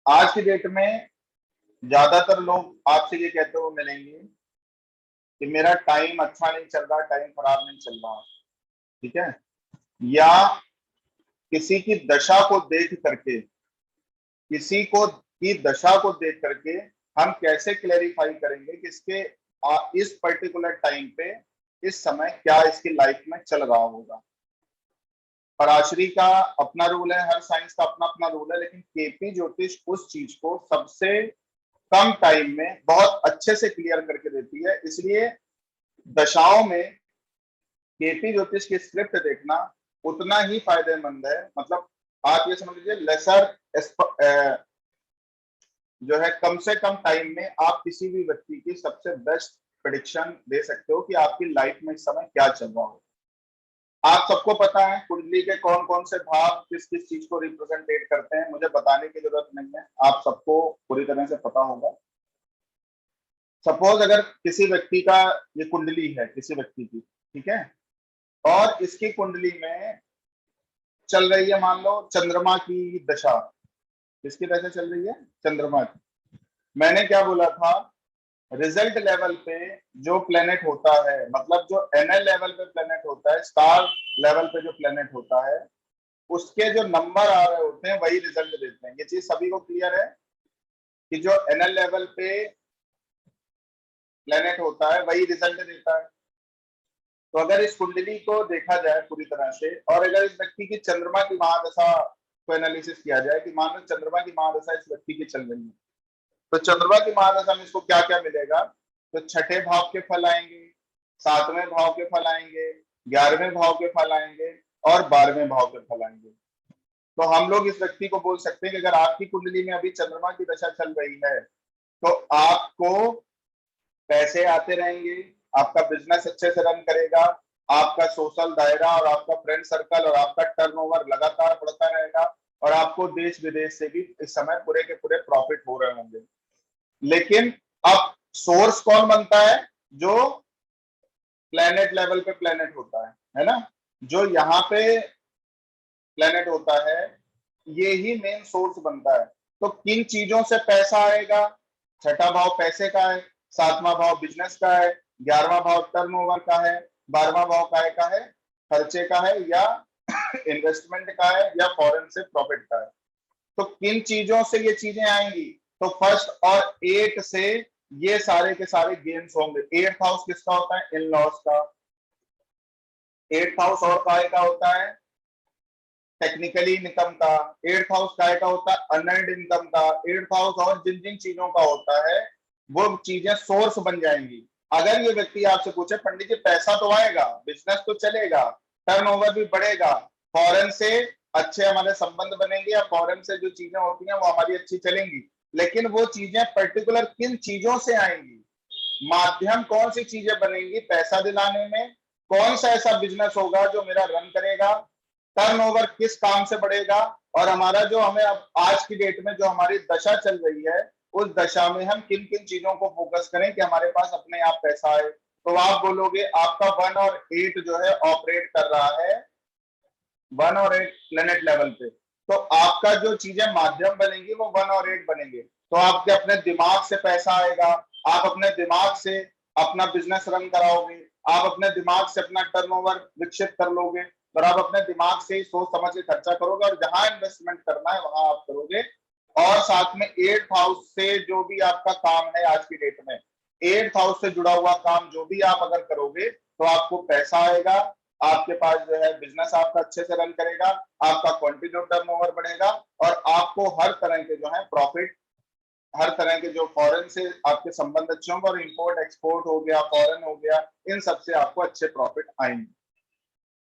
आज की डेट में ज्यादातर लोग आपसे ये कहते हुए मिलेंगे कि मेरा टाइम अच्छा नहीं चल रहा, टाइम खराब नहीं चल रहा। ठीक है। या किसी की दशा को देख करके, किसी को की दशा को देख करके हम कैसे क्लेरिफाई करेंगे कि इसके इस पर्टिकुलर टाइम पे, इस समय क्या इसकी लाइफ में चल रहा होगा। पराशरी का अपना रूल है, हर साइंस का अपना अपना रूल है, लेकिन केपी ज्योतिष उस चीज को सबसे कम टाइम में बहुत अच्छे से क्लियर करके देती है। इसलिए दशाओं में केपी ज्योतिष की स्क्रिप्ट देखना उतना ही फायदेमंद है। मतलब आप ये समझ लीजिए, लेसर जो है, कम से कम टाइम में आप किसी भी व्यक्ति की सबसे बेस्ट प्रेडिक्शन दे सकते हो कि आपकी लाइफ में इस समय क्या चल रहा हो। आप सबको पता है कुंडली के कौन कौन से भाव किस किस चीज को रिप्रेजेंटेट करते हैं, मुझे बताने की जरूरत नहीं है, आप सबको पूरी तरह से पता होगा। सपोज अगर किसी व्यक्ति का ये कुंडली है, किसी व्यक्ति की, ठीक है, और इसकी कुंडली में चल रही है मान लो चंद्रमा की दशा। किसकी दशा चल रही है? चंद्रमा की। मैंने क्या बोला था, रिजल्ट लेवल पे जो प्लेनेट होता है, मतलब जो एनएल लेवल पे प्लेनेट होता है, स्टार लेवल पे जो प्लेनेट होता है, उसके जो नंबर आ रहे होते हैं वही रिजल्ट देते हैं। ये चीज सभी को क्लियर है कि जो एनएल लेवल पे प्लेनेट होता है वही रिजल्ट देता है। तो अगर इस कुंडली को देखा जाए पूरी तरह से, और अगर इस व्यक्ति की चंद्रमा की महादशा को एनालिसिस किया जाए कि मान लो चंद्रमा की महादशा इस व्यक्ति की चल रही है, तो चंद्रमा की महादशा में इसको क्या क्या मिलेगा? तो छठे भाव के फल आएंगे, सातवें भाव के फल आएंगे, 11वें भाव के फल आएंगे और 12वें भाव के फल आएंगे। तो हम लोग इस व्यक्ति को बोल सकते हैं कि अगर आपकी कुंडली में अभी चंद्रमा की दशा चल रही है तो आपको पैसे आते रहेंगे, आपका बिजनेस अच्छे से रन करेगा, आपका सोशल दायरा और आपका फ्रेंड सर्कल और आपका टर्नओवर लगातार बढ़ता रहेगा, और आपको देश विदेश से भी इस समय पूरे के पूरे प्रॉफिट हो रहे होंगे। लेकिन अब सोर्स कौन बनता है? जो प्लेनेट लेवल पे प्लेनेट होता है ना, जो यहाँ पे प्लेनेट होता है, ये ही मेन सोर्स बनता है। तो किन चीजों से पैसा आएगा? छठा भाव पैसे का है, सातवां भाव बिजनेस का है, 11वां भाव टर्नओवर का है, 12वां भाव काय का है? खर्चे का है, या इन्वेस्टमेंट का है, या फॉरेन से प्रॉफिट का है। तो किन चीजों से ये चीजें आएंगी? तो फर्स्ट और एट से ये सारे के सारे गेन्स होंगे। एट्थ हाउस किसका होता है? इन लॉस का। एट्थ हाउस और काय का होता है? टेक्निकली इनकम का। एट्थ हाउस काय का होता है? अर्नड इनकम का। एट्थ हाउस और जिन जिन चीजों का होता है वो चीजें सोर्स बन जाएंगी। अगर ये व्यक्ति आपसे पूछे पंडित जी पैसा तो आएगा, बिजनेस तो चलेगा, टर्नओवर भी बढ़ेगा, फॉरेन से अच्छे हमारे संबंध बनेंगे, या फॉरेन से जो चीजें होती हैं वो हमारी अच्छी चलेंगी, लेकिन वो चीजें पर्टिकुलर किन चीजों से आएंगी? माध्यम कौन सी चीजें बनेंगी पैसा दिलाने में? कौन सा ऐसा बिजनेस होगा जो मेरा रन करेगा? टर्नओवर किस काम से बढ़ेगा? और हमारा जो हमें अब आज की डेट में जो हमारी दशा चल रही है, उस दशा में हम किन किन चीजों को फोकस करें कि हमारे पास अपने आप पैसा आए। तो आप बोलोगे आपका 1 और 8 जो है ऑपरेट कर रहा है 1 और 8 प्लेनेट लेवल पे, तो आपका जो चीजें माध्यम बनेंगी वो 1 और 8 बनेंगे। तो आपके अपने दिमाग से पैसा आएगा, आप अपने दिमाग से अपना बिजनेस रन कराओगे, आप अपने दिमाग से अपना टर्नओवर विकसित कर लोगे, और आप अपने दिमाग से ही सोच समझ के खर्चा करोगे, और जहां इन्वेस्टमेंट करना है वहां आप करोगे। और साथ में एट्थ हाउस से जो भी आपका काम है आज की डेट में, एट्थ हाउस से जुड़ा हुआ काम जो भी आप अगर करोगे तो आपको पैसा आएगा, आपके पास जो है बिजनेस आपका अच्छे से रन करेगा, आपका क्वांटिटी टर्नओवर बढ़ेगा, और आपको हर तरह के जो है प्रॉफिट, हर तरह के जो फॉरेन से आपके संबंध अच्छे होंगे, और इंपोर्ट एक्सपोर्ट हो गया, फॉरेन हो गया, इन सबसे आपको अच्छे प्रॉफिट आएंगे।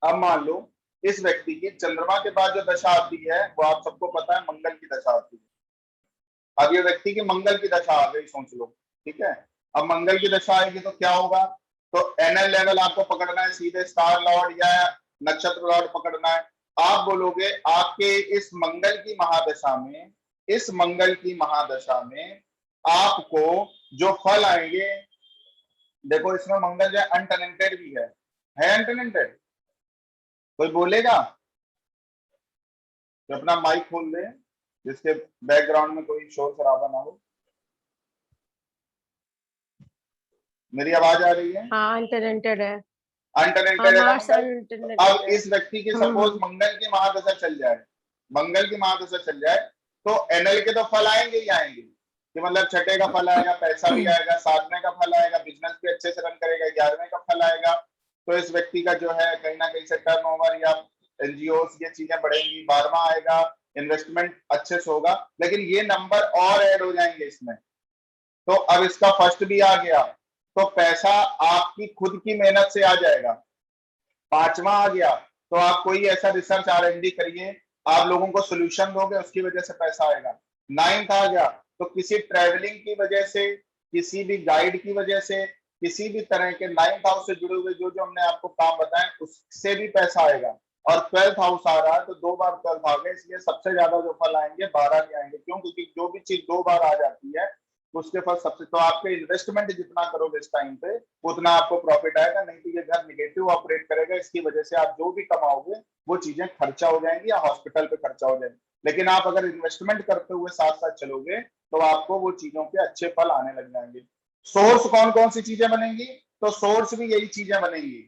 अब मान लो इस व्यक्ति की चंद्रमा के बाद जो दशा आती है वो आप सबको पता है मंगल की दशा आती है। अब ये व्यक्ति की मंगल की दशा आ गई, सोच लो, ठीक है। अब मंगल की दशा आएगी तो क्या होगा? तो एनएल लेवल आपको पकड़ना है, सीधे स्टार लॉर्ड या नक्षत्र लॉर्ड पकड़ना है। आप बोलोगे आपके इस मंगल की महादशा में, इस मंगल की महादशा में आपको जो फल आएंगे, देखो इसमें मंगल जो है अनटेनेंटेड भी है अनटेनेंटेड? कोई बोलेगा तो अपना माइक खोल दे। जिसके बैकग्राउंड में कोई शोर शराबा ना हो। मेरी आवाज आ रही है? हाँ इंटरनेटेड है। अनटैलेंटेड है ना मार्स मंगल। तो अनटैलेंटेड अब है। इस व्यक्ति की सपोज मंगल की महादशा चल जाए, मंगल की महादशा चल जाए, तो एनएल के तो फल आएंगे ही आएंगे, कि मतलब छठे का फल आएगा, पैसा भी आएगा, सातवें का फल आएगा, बिजनेस भी अच्छे से रन करेगा, 11वें का फल आएगा। तो इस व्यक्ति का जो है कहीं ना कहीं से टर्नओवर या एनजीओ ये चीजें बढ़ेंगी, 12वां आएगा, इन्वेस्टमेंट अच्छे से होगा। लेकिन ये नंबर और ऐड हो जाएंगे इसमें। तो अब इसका फर्स्ट भी आ गया, तो पैसा आपकी खुद की मेहनत से आ जाएगा। 5वां आ गया, तो आप कोई ऐसा रिसर्च आर&डी करिए, आप लोगों को सोल्यूशन दोगे, उसकी वजह से पैसा आएगा। 9th आ गया, तो किसी ट्रेवलिंग की वजह से, किसी भी गाइड की वजह से, किसी भी तरह के 9th हाउस से जुड़े हुए जो जो हमने आपको काम बताए उससे भी पैसा आएगा। और 12th हाउस आ रहा है, तो 2 बार 12th आ गए, इसलिए सबसे ज्यादा जो फल आएंगे 12 के आएंगे। क्यों? क्योंकि जो भी चीज 2 बार आ जाती है उसके फल सबसे, तो आपके इन्वेस्टमेंट जितना करोगे इस टाइम पे उतना आपको प्रॉफिट आएगा। नहीं तो ये घर निगेटिव ऑपरेट करेगा, इसकी वजह से आप जो भी कमाओगे वो चीजें खर्चा हो जाएंगी या हॉस्पिटल पे खर्चा हो जाएंगी। लेकिन आप अगर इन्वेस्टमेंट करते हुए साथ साथ चलोगे तो आपको वो चीजों के अच्छे फल आने लग जाएंगे। सोर्स कौन कौन सी चीजें बनेंगी? तो सोर्स भी यही चीजें बनेंगी।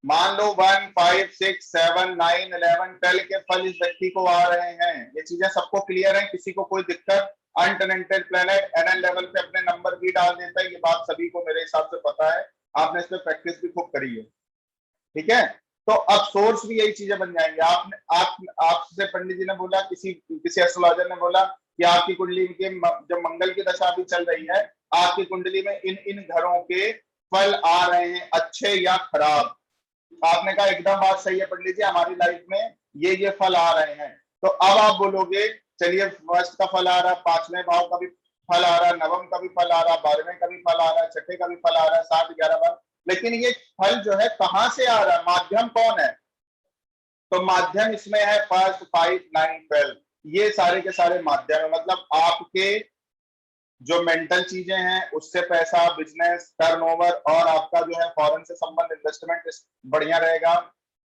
मान लो 1, 5, 6, 7, 9, 11, 12 के फल इस व्यक्ति को आ रहे हैं, ये चीजें सबको क्लियर है, किसी को कोई दिक्कत? अनटेलेंटेड प्लेनेट एनएल लेवल पे अपने नंबर भी डाल देता है, ये बात सभी को मेरे हिसाब से पता है, आपने इस पर प्रैक्टिस भी खूब करी है। ठीक है, तो अब सोर्स भी यही चीजें बन जाएंगे। आपने आपसे पंडित जी ने बोला, किसी किसी एस्ट्रोलॉजर ने बोला कि आपकी कुंडली के जब मंगल की दशा अभी चल रही है, आपकी कुंडली में इन इन घरों के फल आ रहे हैं, अच्छे या खराब। आपने कहा एकदम बात सही है पंडित जी, हमारी लाइफ में ये फल आ रहे हैं। तो अब आप बोलोगे चलिए फर्स्ट का फल आ रहा, 5वें भाव का भी फल आ रहा, नवम का भी फल आ रहा, 12वें का भी फल आ रहा, छठे का भी फल आ रहा है, 7, 11 बार। लेकिन ये फल जो है कहां से आ रहा है, माध्यम कौन है? तो माध्यम इसमें है 1, 5, 9, 12, ये सारे के सारे माध्यम है। मतलब आपके जो मेंटल चीजें हैं उससे पैसा, बिजनेस, टर्नओवर और आपका जो है फॉरेन से संबंध, इन्वेस्टमेंट बढ़िया रहेगा।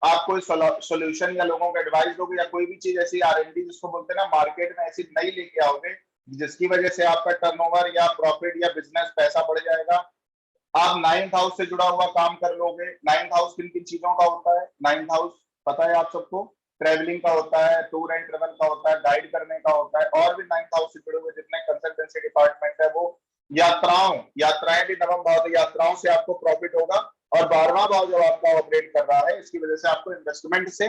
आप कोई सोल्यूशन या लोगों को एडवाइस दोगे या कोई भी चीज ऐसी आर&डी जिसको बोलते हैं ना, मार्केट में ऐसी नई लेके आओगे जिसकी वजह से आपका टर्नओवर या प्रॉफिट या बिजनेस पैसा बढ़ जाएगा। आप 9th हाउस से जुड़ा हुआ काम कर लोगे। 9th हाउस किन किन चीजों का होता है? 9th हाउस पता है आप सबको? ट्रेवलिंग का होता है, टूर एंड ट्रेवल का होता है, गाइड करने का होता है, और भी 9th हाउस से जुड़े हुए जितने कंसल्टेंसी डिपार्टमेंट है वो, यात्राएं भी नवम भाव, तो यात्राओं से आपको प्रॉफिट होगा। और 12वां भाव जब आपका ऑपरेट कर रहा है, इसकी वजह से आपको इन्वेस्टमेंट से,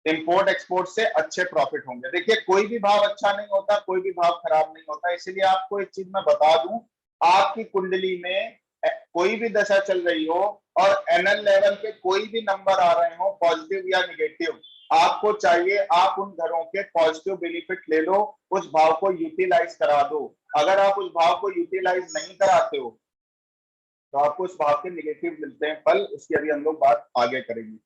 इंपोर्ट एक्सपोर्ट से अच्छे प्रॉफिट होंगे। देखिए कोई भी भाव अच्छा नहीं होता, कोई भी भाव खराब नहीं होता। इसीलिए आपको एक चीज मैं बता दूं, आपकी कुंडली में कोई भी दशा चल रही हो और एनएल लेवल पे कोई भी नंबर आ रहे हो, पॉजिटिव या निगेटिव, आपको चाहिए आप उन घरों के पॉजिटिव बेनिफिट ले लो, उस भाव को यूटिलाइज करा दो। अगर आप उस भाव को यूटिलाइज नहीं कराते हो तो आपको उस भाव के निगेटिव मिलते हैं फल, उसकी अभी हम लोग बात आगे करेंगे।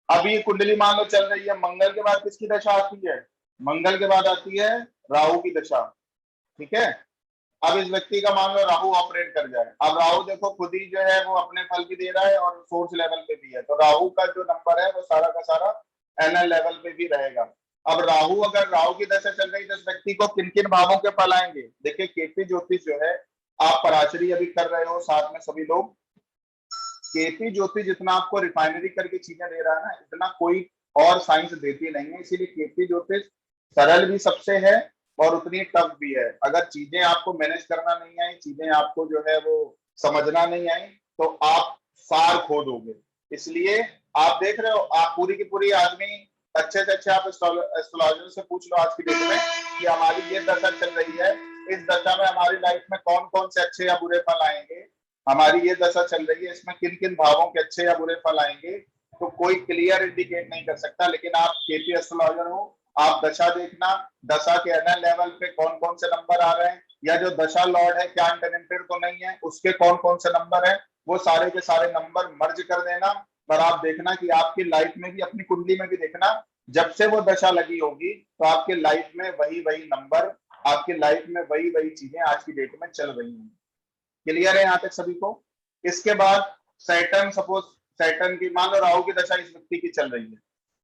अभी कुंडली मान लो चल रही है, मंगल के बाद किसकी दशा आती है? मंगल के बाद आती है राहु की दशा। ठीक है, अब इस व्यक्ति का मान लो राहु ऑपरेट कर जाए। अब राहु देखो खुद ही जो है वो अपने फल भी दे रहा है और सोर्स लेवल पे भी है, तो राहु का जो नंबर है वो सारा का सारा एनएल लेवल पे भी रहेगा। अब राहु, अगर राहु की दशा चल रही है तो इस व्यक्ति को किन किन भावों के फल आएंगे? देखिए केपी ज्योतिष जो है, आप पराशरी अभी कर रहे हो साथ में सभी लोग, केपी ज्योतिष जितना आपको रिफाइनरी करके चीजें दे रहा है ना, इतना कोई और साइंस देती नहीं है। इसीलिए केपी ज्योतिष सरल भी सबसे है और उतनी टफ भी है। अगर चीजें आपको मैनेज करना नहीं आई, चीजें आपको जो है वो समझना नहीं आई, तो आप सार खो दोगे। इसलिए आप देख रहे हो, आप पूरी की पूरी आदमी अच्छे से अच्छे आप एस्ट्रोलॉजर से पूछ लो आज की डेट में कि हमारी ये दशा चल रही है, इस दशा में हमारी लाइफ में कौन कौन से अच्छे या बुरे फल आएंगे, हमारी ये दशा चल रही है इसमें किन किन भावों के अच्छे या बुरे फल आएंगे, तो कोई क्लियर इंडिकेट नहीं कर सकता। लेकिन आप केपी एस्ट्रोलॉजर हो, आप दशा देखना, दशा के एनएल लेवल पे कौन कौन से नंबर आ रहे हैं, या जो दशा लॉर्ड है क्या अनटेलेंटेड तो नहीं है, उसके कौन कौन से नंबर है, वो सारे के सारे नंबर मर्ज कर देना। पर आप देखना कि आपकी लाइफ में भी, अपनी कुंडली में भी देखना, जब से वो दशा लगी होगी तो आपके लाइफ में वही वही नंबर, आपकी लाइफ में वही वही चीजें आज की डेट में चल रही हैं। क्लियर है यहाँ तक सभी को? इसके बाद सैटर्न, सपोज सैटर्न की मान लो राहु की दशा इस व्यक्ति की चल रही है,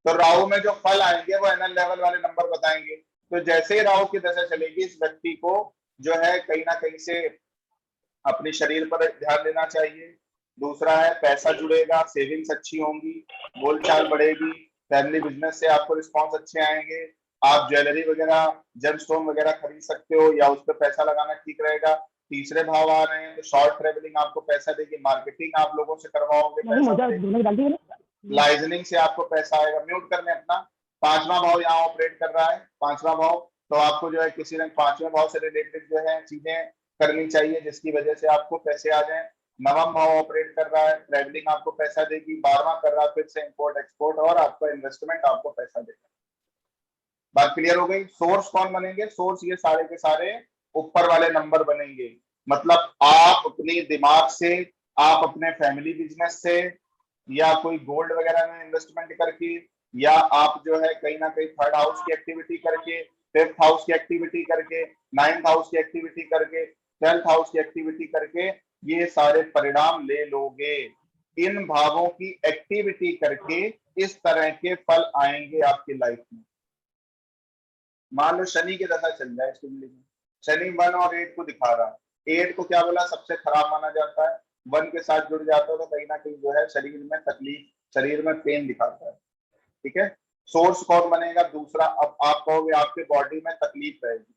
तो राहु में जो फल आएंगे वो एनल लेवल वाले नंबर बताएंगे। तो जैसे ही राहु की दशा चलेगी, इस व्यक्ति को जो है कहीं ना कहीं से अपने शरीर पर ध्यान देना चाहिए। दूसरा है पैसा जुड़ेगा, सेविंग्स अच्छी होंगी, बोलचाल बढ़ेगी, फैमिली बिजनेस से आपको रिस्पॉन्स अच्छे आएंगे, आप ज्वेलरी वगैरह जेमस्टोन वगैरह खरीद सकते हो या उस पर पैसा लगाना ठीक रहेगा। तीसरे भाव आ रहे हैं तो शॉर्ट ट्रेवलिंग आपको पैसा देगी, मार्केटिंग आप लोगों से करवाओगे पैसा मिलेगा, लाइजनिंग से आपको पैसा आएगा। म्यूट करने अपना। पांचवा भाव यहाँ ऑपरेट कर रहा है, पांचवा भाव, तो आपको जो है किसी न पांचवें भाव से रिलेटेड जो है चीजें करनी चाहिए जिसकी वजह से आपको पैसे आ जाए। नवम भाव ऑपरेट कर रहा है, ट्रेवलिंग आपको पैसा देगी। 12वां कर रहा है फिर से इंपोर्ट एक्सपोर्ट और आपका इन्वेस्टमेंट आपको पैसा देगा। बात क्लियर हो गई। सोर्स कौन बनेंगे? सोर्स ये सारे के सारे ऊपर वाले नंबर बनेंगे। मतलब आप अपने दिमाग से, आप अपने फैमिली बिजनेस से, या कोई गोल्ड वगैरह में इन्वेस्टमेंट करके, या आप जो है कहीं ना कहीं थर्ड हाउस की एक्टिविटी करके, फिफ्थ हाउस की एक्टिविटी करके, नाइन्थ हाउस की एक्टिविटी करके, ट्वेल्थ हाउस की एक्टिविटी करके ये सारे परिणाम ले लोगे। इन भावों की एक्टिविटी करके इस तरह के फल आएंगे आपकी लाइफ में। मान लो शनि की दशा चल जाए इस कुंडली में, शनि 1 और 8 को दिखा रहा है। 8 को क्या बोला? सबसे खराब माना जाता है। 1 के साथ जुड़ जाता है तो कहीं ना कहीं जो है शरीर में तकलीफ, शरीर में पेन दिखाता है। ठीक है। सोर्स कौन बनेगा? दूसरा। अब आप कहोगे आपके बॉडी में तकलीफ रहेगी,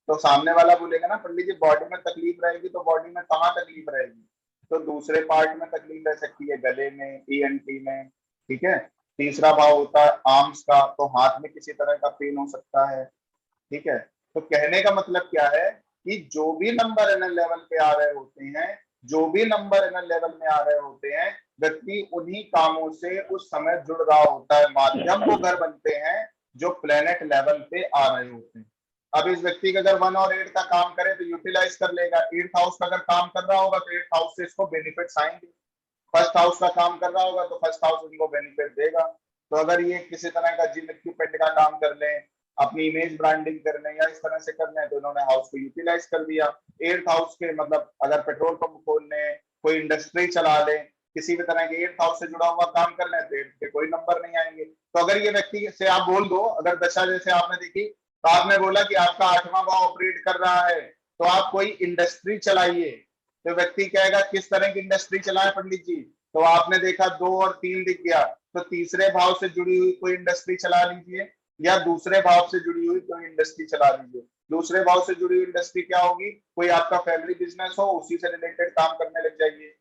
तो सामने वाला बोलेगा ना पंडित जी बॉडी में तकलीफ रहेगी, तो बॉडी में कहाँ तकलीफ रहेगी? तो दूसरे पार्ट में तकलीफ रह सकती है, गले में, ईएनटी में। ठीक है। तीसरा भाव होता है आर्म्स का, तो हाथ में किसी तरह का पेन हो सकता है। ठीक है। तो कहने का मतलब क्या है कि जो भी नंबर एनएल लेवल पे आ रहे होते हैं, जो भी नंबर एनएल लेवल में आ रहे होते हैं, व्यक्ति उन्हीं कामों से उस समय जुड़ रहा होता है। माध्यम वो घर बनते हैं जो प्लेनेट लेवल पे आ रहे होते हैं। अब इस व्यक्ति का अगर 1 और 8 का काम करे तो यूटिलाइज कर लेगा। 8th हाउस का अगर काम कर रहा होगा तो 8th हाउस से इसको बेनिफिट्स आएंगे। फर्स्ट हाउस का काम कर रहा होगा तो फर्स्ट हाउस उनको बेनिफिट देगा। तो अगर ये किसी तरह का जिम इक्विपमेंट का काम कर लें, अपनी इमेज ब्रांडिंग करने या इस तरह से करने हैं, तो इन्होंने हाउस को यूटिलाइज कर दिया। 8th हाउस के मतलब अगर पेट्रोल पंप खोलने, कोई इंडस्ट्री चला ले, किसी भी तरह के 8th हाउस से जुड़ा हुआ काम कर लें तो 8 के कोई नंबर नहीं आएंगे। तो अगर ये व्यक्ति से आप बोल दो, अगर दशा जैसे आपने देखी तो आपने बोला कि आपका 8वां भाव ऑपरेट कर रहा है तो आप कोई इंडस्ट्री चलाइए, तो व्यक्ति कहेगा किस तरह की इंडस्ट्री चलाए पंडित जी? तो आपने देखा 2 और 3 दिख गया, तो तीसरे भाव से जुड़ी हुई कोई इंडस्ट्री चला लीजिए या दूसरे भाव से जुड़ी हुई कोई इंडस्ट्री चला लीजिए। दूसरे भाव से जुड़ी हुई इंडस्ट्री क्या होगी? कोई आपका फैमिली बिजनेस हो, उसी से रिलेटेड काम करने लग जाइए।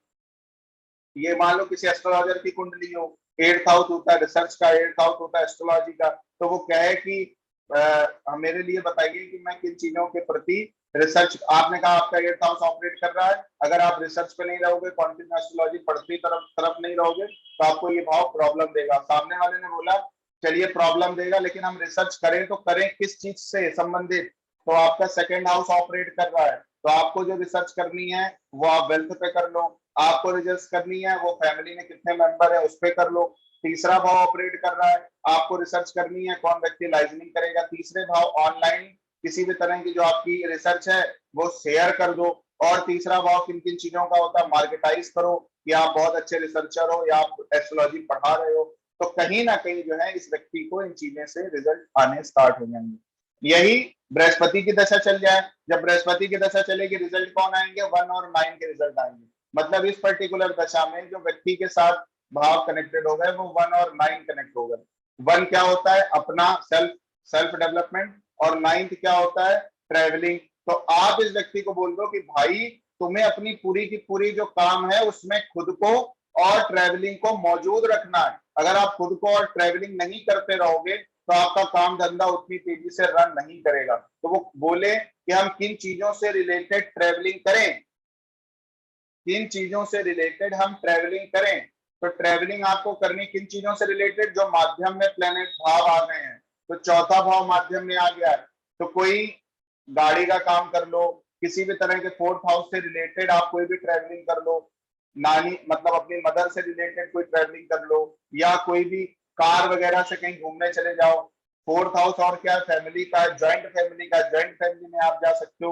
ये मान लो किसी एस्ट्रोलॉजर की कुंडली हो, 8th हाउस होता है रिसर्च का, 8th हाउस होता है एस्ट्रोलॉजी का, तो वो कहे कि मेरे लिए बताइए कि मैं किन चीजों के प्रति रिसर्च। आपने कहा आपका 8th हाउस ऑपरेट कर रहा है, अगर आप रिसर्च पे नहीं रहोगे, क्वांटम एस्ट्रोलॉजी पढ़ती तरफ तरफ नहीं रहोगे, तो आपको ये भाव प्रॉब्लम देगा। सामने वाले ने बोला चलिए प्रॉब्लम देगा, लेकिन हम रिसर्च करें तो करें किस चीज से संबंधित? तो आपका 2nd हाउस ऑपरेट कर रहा है, तो आपको जो रिसर्च करनी है वो आप वेल्थ पे कर लो, आपको रिसर्च करनी है वो फैमिली में कितने मेंबर है उस पे कर लो। तीसरा भाव ऑपरेट कर रहा है, आपको रिसर्च करनी है कौन व्यक्ति लाइजनिंग करेगा। तीसरे भाव ऑनलाइन किसी भी तरह की जो आपकी रिसर्च है वो शेयर कर दो। और तीसरा भाव किन किन चीजों का होता है? मार्केटाइज करो कि आप बहुत अच्छे रिसर्चर हो या आप एस्ट्रोलॉजी पढ़ा रहे हो, तो कहीं ना कहीं जो है इस व्यक्ति को इन चीजें से रिजल्ट आने स्टार्ट हो जाएंगे। यही बृहस्पति की दशा चल जाए, जब बृहस्पति की दशा चलेगी रिजल्ट कौन आएंगे? 1 और 9 के रिजल्ट आएंगे। मतलब इस पर्टिकुलर दशा में जो व्यक्ति के साथ भाव कनेक्टेड हो गए वो 1 और 9 कनेक्ट हो गए। 1 क्या होता है? अपना सेल्फ सेल्फ डेवलपमेंट, और 9th क्या होता है? ट्रेवलिंग। तो आप इस व्यक्ति को बोल दो कि भाई तुम्हें अपनी पूरी की पूरी जो काम है उसमें खुद को और ट्रेवलिंग को मौजूद रखना है। अगर आप खुद को और ट्रेवलिंग नहीं करते रहोगे तो आपका काम धंधा उतनी तेजी से रन नहीं करेगा। तो वो बोले कि हम किन चीजों से रिलेटेड ट्रेवलिंग करें, किन चीजों से रिलेटेड हम ट्रेवलिंग करें। तो ट्रेवलिंग आपको करनी किन चीजों से रिलेटेड? जो माध्यम में प्लेनेट भाव आ गए हैं, तो चौथा भाव माध्यम में आ गया है, तो कोई गाड़ी का काम कर लो, किसी भी तरह के 4th हाउस से रिलेटेड आप कोई भी ट्रेवलिंग कर लो, नानी मतलब अपनी मदर से रिलेटेड कोई ट्रेवलिंग कर लो, या कोई भी कार वगैरह से कहीं घूमने चले जाओ। 4th हाउस और क्या? फैमिली का, ज्वाइंट फैमिली का, ज्वाइंट फैमिली में आप जा सकते हो,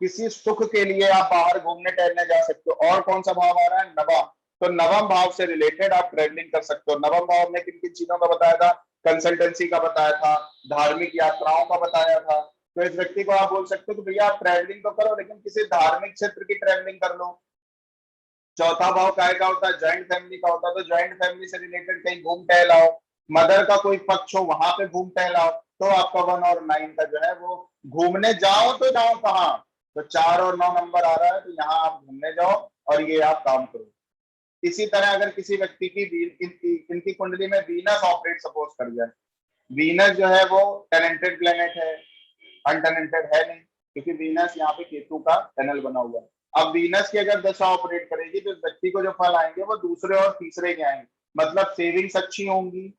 किसी सुख के लिए आप बाहर घूमने टहलने जा सकते हो। और कौन सा भाव आ रहा है? नवम। तो नवम भाव से रिलेटेड आप ट्रेवलिंग कर सकते हो। नवम भाव में किन किन चीजों का बताया था? कंसल्टेंसी का बताया था, धार्मिक यात्राओं का बताया था। तो इस व्यक्ति को आप बोल सकते हो कि भैया आप ट्रैवलिंग तो करो लेकिन किसी धार्मिक क्षेत्र की ट्रैवलिंग कर लो। चौथा भाव काय का होता है, ज्वाइंट फैमिली का होता है, तो ज्वाइंट फैमिली से रिलेटेड कहीं घूम टहलाओ। मदर का कोई पक्ष हो वहां पे घूम टहलाओ। तो आपका 1 और 9 का जो है वो घूमने जाओ तो जाओ कहाँ, तो 4 और 9 नंबर आ रहा है, तो यहाँ आप घूमने जाओ और ये आप काम करो। इसी तरह अगर किसी व्यक्ति की इनकी कुंडली में वीनस ऑपरेट सपोज कर जाए, वीनस जो है वो टेनेंटेड प्लेनेट है, अनटेनेंटेड है नहीं, क्योंकि वीनस यहाँ पे केतु का टनल बना हुआ है। अब वीनस की अगर दशा ऑपरेट करेगी तो व्यक्ति को जो फल आएंगे वो दूसरे और तीसरे के आएंगे, मतलब सेविंग्स अच्छी होंगी।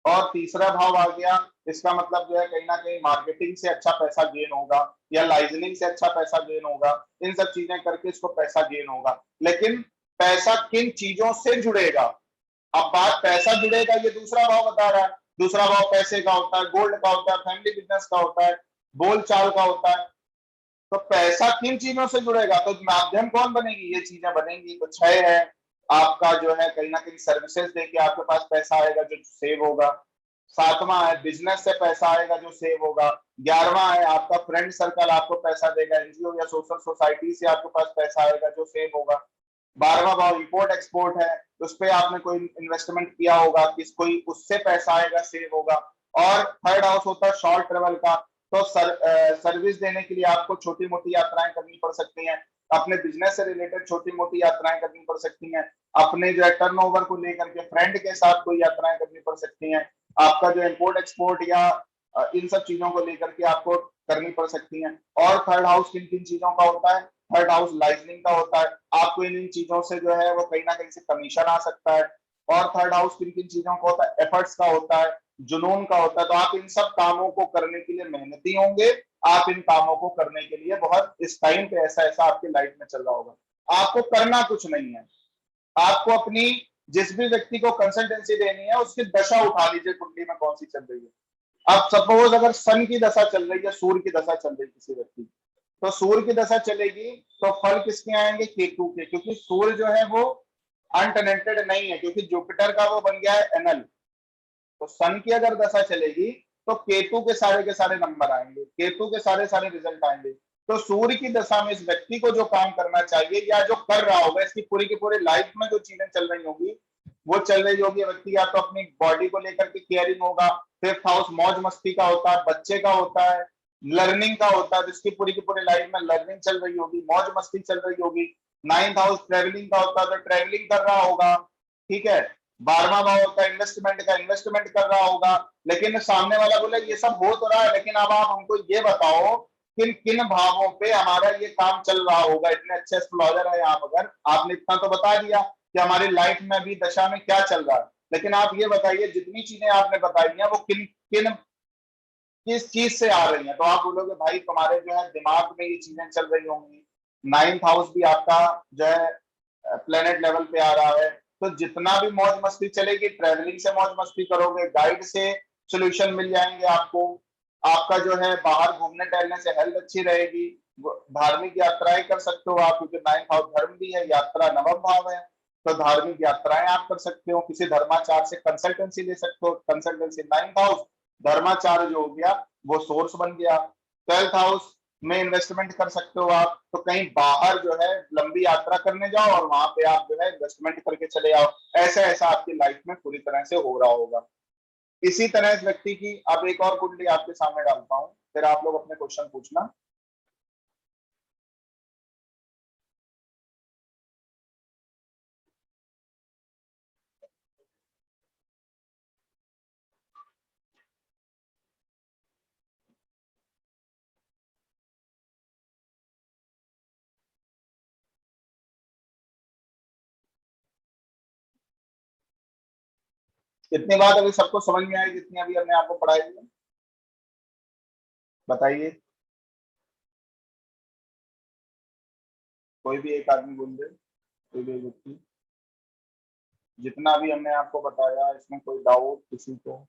और तीसरा भाव आ गया, इसका मतलब जो है कहीं ना कहीं मार्केटिंग से अच्छा पैसा गेन होगा या लाइजनिंग से अच्छा पैसा गेन होगा। इन सब चीजें करके इसको पैसा गेन होगा। लेकिन पैसा किन चीजों से जुड़ेगा, अब बात पैसा जुड़ेगा ये दूसरा भाव बता रहा है। दूसरा भाव पैसे का होता है, गोल्ड का होता है, फैमिली बिजनेस का होता है, बोल चाल का होता है। तो पैसा किन चीजों से जुड़ेगा, तो माध्यम कौन बनेगी, ये चीजें बनेंगी। तो 6 है आपका जो है कहीं ना कहीं सर्विसेज देके आपके पास पैसा आएगा जो सेव होगा। 7वां है बिजनेस से पैसा आएगा जो सेव होगा। 11वां है आपका फ्रेंड सर्कल आपको पैसा देगा, एनजीओ या सोशल सोसाइटी से आपके पास पैसा आएगा जो सेव होगा। 12वां भाव इंपोर्ट एक्सपोर्ट है, उस पर आपने कोई इन्वेस्टमेंट किया होगा, किस कोई उससे पैसा आएगा सेव होगा। और थर्ड हाउस होता है शॉर्ट ट्रेवल का, तो सर्विस देने के लिए आपको छोटी मोटी यात्राएं करनी पड़ सकती हैं, अपने बिजनेस से रिलेटेड छोटी मोटी यात्राएं करनी पड़ सकती हैं, अपने जो है टर्नओवर को लेकर के फ्रेंड के साथ कोई यात्राएं करनी पड़ सकती हैं, आपका जो इम्पोर्ट एक्सपोर्ट या इन सब चीजों को लेकर के आपको करनी पड़ सकती हैं। और थर्ड हाउस किन किन चीजों का होता है, थर्ड हाउस लाइजनिंग का होता है, आपको इन चीजों से जो है वो कहीं ना कहीं से कमीशन आ सकता है। और थर्ड हाउस किन किन चीजों का होता है, एफर्ट्स का होता है, जुनून का होता है। तो आप इन सब कामों को करने के लिए मेहनती होंगे, आप इन कामों को करने के लिए बहुत इस टाइम पे ऐसा ऐसा आपकी लाइफ में चल रहा होगा। आपको करना कुछ नहीं है, आपको अपनी जिस भी व्यक्ति को कंसल्टेंसी देनी है उसकी दशा उठा लीजिए, कुंडली में कौन सी चल रही है। अब सपोज अगर सन की दशा चल रही है, सूर्य की दशा चल रही है किसी व्यक्ति, तो सूर्य की दशा चलेगी तो फल किसके आएंगे, केतु के, क्योंकि सूर्य जो है वो अनटेनेंटेड नहीं है, क्योंकि जुपिटर का वो बन गया है एनल। तो सन की अगर दशा चलेगी तो केतु के सारे नंबर आएंगे, केतु के सारे सारे रिजल्ट आएंगे। तो सूर्य की दशा में इस व्यक्ति को जो काम करना चाहिए या जो कर रहा होगा, इसकी पूरी की पूरी लाइफ में जो चीजें चल रही होगी वो चल रही होगी। व्यक्ति या तो अपनी बॉडी को लेकर के केयरिंग होगा, 5th हाउस मौज मस्ती का होता है, बच्चे का होता है, लर्निंग का होता है, जिसकी पूरी की पूरी लाइफ में लर्निंग चल रही होगी, मौज मस्ती चल रही होगी। 9th हाउस ट्रेवलिंग का होता है, तो ट्रेवलिंग कर रहा होगा, ठीक है। 12वां भाव होता है इन्वेस्टमेंट का, इन्वेस्टमेंट कर रहा होगा। लेकिन सामने वाला बोले ये सब हो तो रहा है, लेकिन अब आप हमको ये बताओ किन किन भावों पे हमारा ये काम चल रहा होगा। इतने अच्छे एस्ट्रोलॉजर है आप, अगर आपने इतना तो बता दिया कि हमारी लाइफ में अभी दशा में क्या चल रहा है, लेकिन आप ये बताइए जितनी चीजें आपने बताई हैं वो किन किन किस चीज से आ रही हैं। तो आप बोलोगे भाई तुम्हारे जो है दिमाग में ये चीजें चल रही होंगी। 9th हाउस भी आपका जो है प्लेनेट लेवल पे आ रहा है, तो जितना भी मौज मस्ती चलेगी, ट्रेवलिंग से मौज मस्ती करोगे, गाइड से सोल्यूशन मिल जाएंगे आपको, आपका जो है बाहर घूमने टहलने से हेल्थ अच्छी रहेगी, धार्मिक यात्राएं कर सकते हो आप, क्योंकि 9th हाउस धर्म भी है, यात्रा 9वां भाव है। तो धार्मिक यात्राएं आप कर सकते हो, किसी धर्माचार्य से कंसल्टेंसी ले सकते हो, कंसल्टेंसी 9th हाउस, धर्माचार्य जो हो गया वो सोर्स बन गया। 12th हाउस में इन्वेस्टमेंट कर सकते हो आप, तो कहीं बाहर जो है लंबी यात्रा करने जाओ और वहां पे आप जो है इन्वेस्टमेंट करके चले आओ। ऐसा ऐसा आपकी लाइफ में पूरी तरह से हो रहा होगा। इसी तरह इस व्यक्ति की अब एक और कुंडली आपके सामने डालता हूं, फिर आप लोग अपने क्वेश्चन पूछना। कितनी बात अभी सबको समझ में आई जितनी अभी हमने आपको पढ़ाई है, बताइए। कोई भी एक आदमी बोल दे, कोई भी एक व्यक्ति, जितना भी हमने आपको बताया इसमें कोई डाउट किसी को।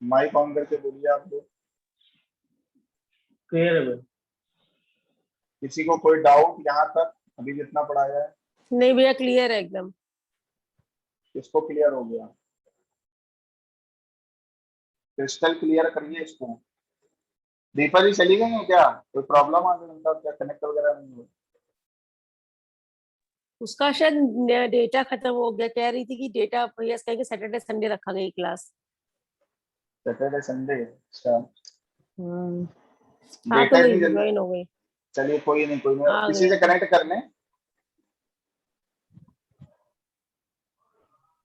माइक ऑन करके बोलिए आप लोग। क्लियर है भाई। किसी को कोई डाउट यहाँ तक अभी जितना पढ़ाया है? नहीं भैया, क्लियर है एकदम। इसको क्लियर हो गया? क्रिस्टल क्लियर करिए इसको। दीपा जी चली गई है क्या? कोई प्रॉब्लम आ गई उनका क्या, कनेक्ट वगैरह नहीं हुआ? उसका शायद डेटा खत्म हो गया, कह रही थी कि डेटा भैया कहेंगे सैटरडे संडे रखा गई क्लास। Saturday Sunday? अच्छा। हाँ तो डेटा गई, इतनी जल्दी? ज्वाइन हो गई। चलिए कोई नहीं, कोई नहीं, आ किसी गई से आ गई। कनेक्ट कर लें।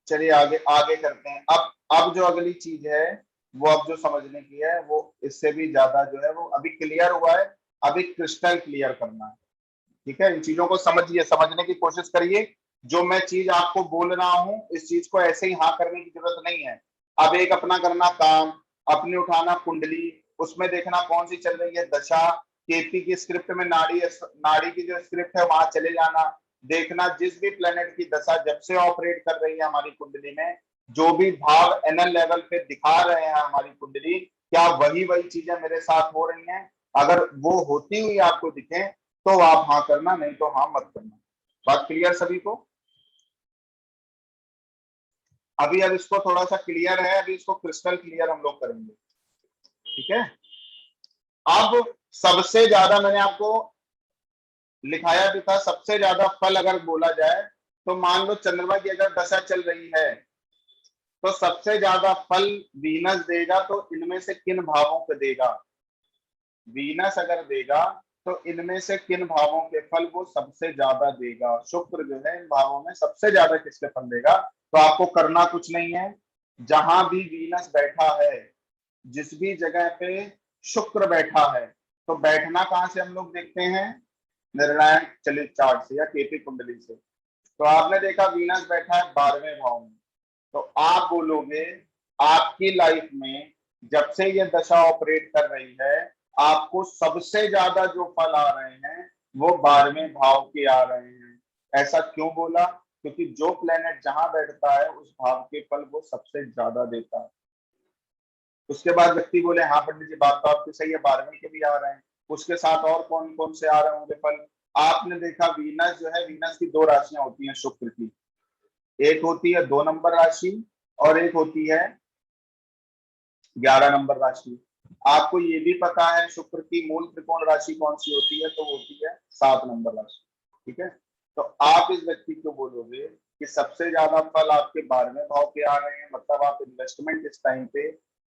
चलिए आगे आगे करते हैं। अब जो अगली चीज है वो, अब जो समझने की है वो इससे भी ज्यादा जो है वो अभी क्लियर हुआ है। अभी क्रिस्टल क्लियर करना है। ठीक है, इन चीजों को समझिए, समझने की कोशिश करिए। जो मैं चीज आपको बोल रहा हूं, इस चीज को ऐसे ही हाँ करने की जरूरत नहीं है। अब एक अपना करना काम, अपने उठाना कुंडली, उसमें देखना कौन सी चल रही है दशा। केपी की स्क्रिप्ट में नाड़ी नाड़ी की जो स्क्रिप्ट है वहां चले जाना। देखना जिस भी प्लेनेट की दशा जब से ऑपरेट कर रही है हमारी कुंडली में, जो भी भाव एनएल लेवल पे दिखा रहे हैं हमारी कुंडली, क्या वही वही चीजें मेरे साथ हो रही हैं? अगर वो होती हुई आपको दिखे तो आप हाँ करना, नहीं तो हाँ मत करना। बात क्लियर सभी को? अभी अब इसको थोड़ा सा क्लियर है, अभी इसको क्रिस्टल क्लियर हम लोग करेंगे। ठीक है। अब सबसे ज्यादा मैंने आपको लिखाया भी था, सबसे ज्यादा फल अगर बोला जाए तो मान लो चंद्रमा की अगर दशा चल रही है तो सबसे ज्यादा फल वीनस देगा, तो इनमें से किन भावों को देगा? वीनस अगर देगा तो इनमें से किन भावों के फल वो सबसे ज्यादा देगा? शुक्र जो है इन भावों में सबसे ज्यादा किसके फल देगा? तो आपको करना कुछ नहीं है। जहां भी वीनस बैठा है, जिस भी जगह पे शुक्र बैठा है, तो बैठना कहां से हम लोग देखते हैं? निर्णायक चलित चार्ट से या केपी कुंडली से। तो आपने देखा वीनस बैठा है 12वें भाव में, तो आप बोलोगे आपकी लाइफ में जब से ये दशा ऑपरेट कर रही है, आपको सबसे ज्यादा जो फल आ रहे हैं वो 12वें भाव के आ रहे हैं। ऐसा क्यों बोला? क्योंकि जो प्लेनेट जहां बैठता है उस भाव के फल वो सबसे ज्यादा देता है। उसके बाद व्यक्ति बोले हाँ पंडित जी बात तो आपकी सही है, 12वें के भी आ रहे हैं, उसके साथ और कौन कौन से आ रहे होंगे फल? आपने देखा वीनस जो है, वीनस की दो राशियां होती हैं शुक्र की। एक होती है 2 नंबर राशि और एक होती है 11 नंबर राशि। आपको ये भी पता है शुक्र की मूल त्रिकोण राशि कौन सी होती है? तो वो होती है 7 नंबर राशि। ठीक है। तो आप इस व्यक्ति को बोलोगे कि सबसे ज्यादा फल आपके 12वें भाव के आ रहे हैं, मतलब आप इन्वेस्टमेंट इस टाइम पे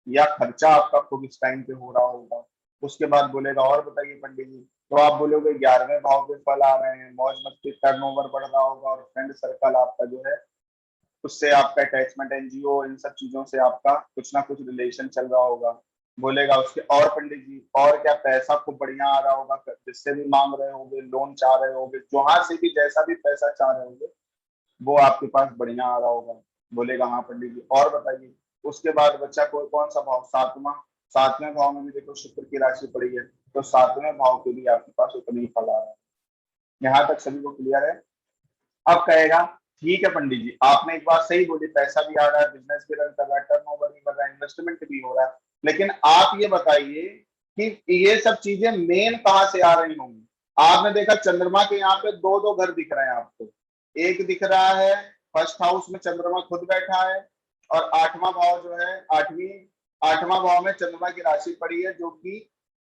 या खर्चा आपका खूब इस टाइम पे हो रहा होगा। उसके बाद बोलेगा और बताइए पंडित जी, तो आप बोलोगे 11वें भाव के फल आ रहे हैं, मौज मस्ती टर्नओवर बढ़ रहा होगा और फ्रेंड सर्कल आपका जो है उससे आपका अटैचमेंट एनजीओ इन सब चीजों से आपका कुछ ना कुछ रिलेशन चल रहा होगा। बोलेगा उसके और पंडित जी और क्या, पैसा खूब बढ़िया आ रहा होगा, जिससे भी मांग रहे होंगे, लोन चाह रहे होंगे, जहां से भी जैसा भी पैसा चाह रहे होंगे वो आपके पास बढ़िया आ रहा होगा। बोलेगा हाँ पंडित जी और बताइए। उसके बाद बच्चा कोई कौन सा भाव? 7वां। 7वें भाव में भी देखो शुक्र की राशि पड़ी है, तो 7वें भाव के भी आपके पास उतनी ही फल आ रहा है। यहाँ तक सभी को क्लियर है? अब कहेगा ठीक है पंडित जी आपने एक बात सही बोली, पैसा भी आ रहा है, बिजनेस भी रन कर रहा है, टर्नओवर भी कर रहा है, इन्वेस्टमेंट भी हो रहा है, लेकिन आप ये बताइए कि ये सब चीजें मेन कहाँ से आ रही होंगी? आपने देखा चंद्रमा के यहाँ पे दो दो घर दिख रहे हैं आपको। एक दिख रहा है फर्स्ट हाउस में चंद्रमा खुद बैठा है, और 8वां भाव जो है 8वां भाव में चंद्रमा की राशि पड़ी है, जो कि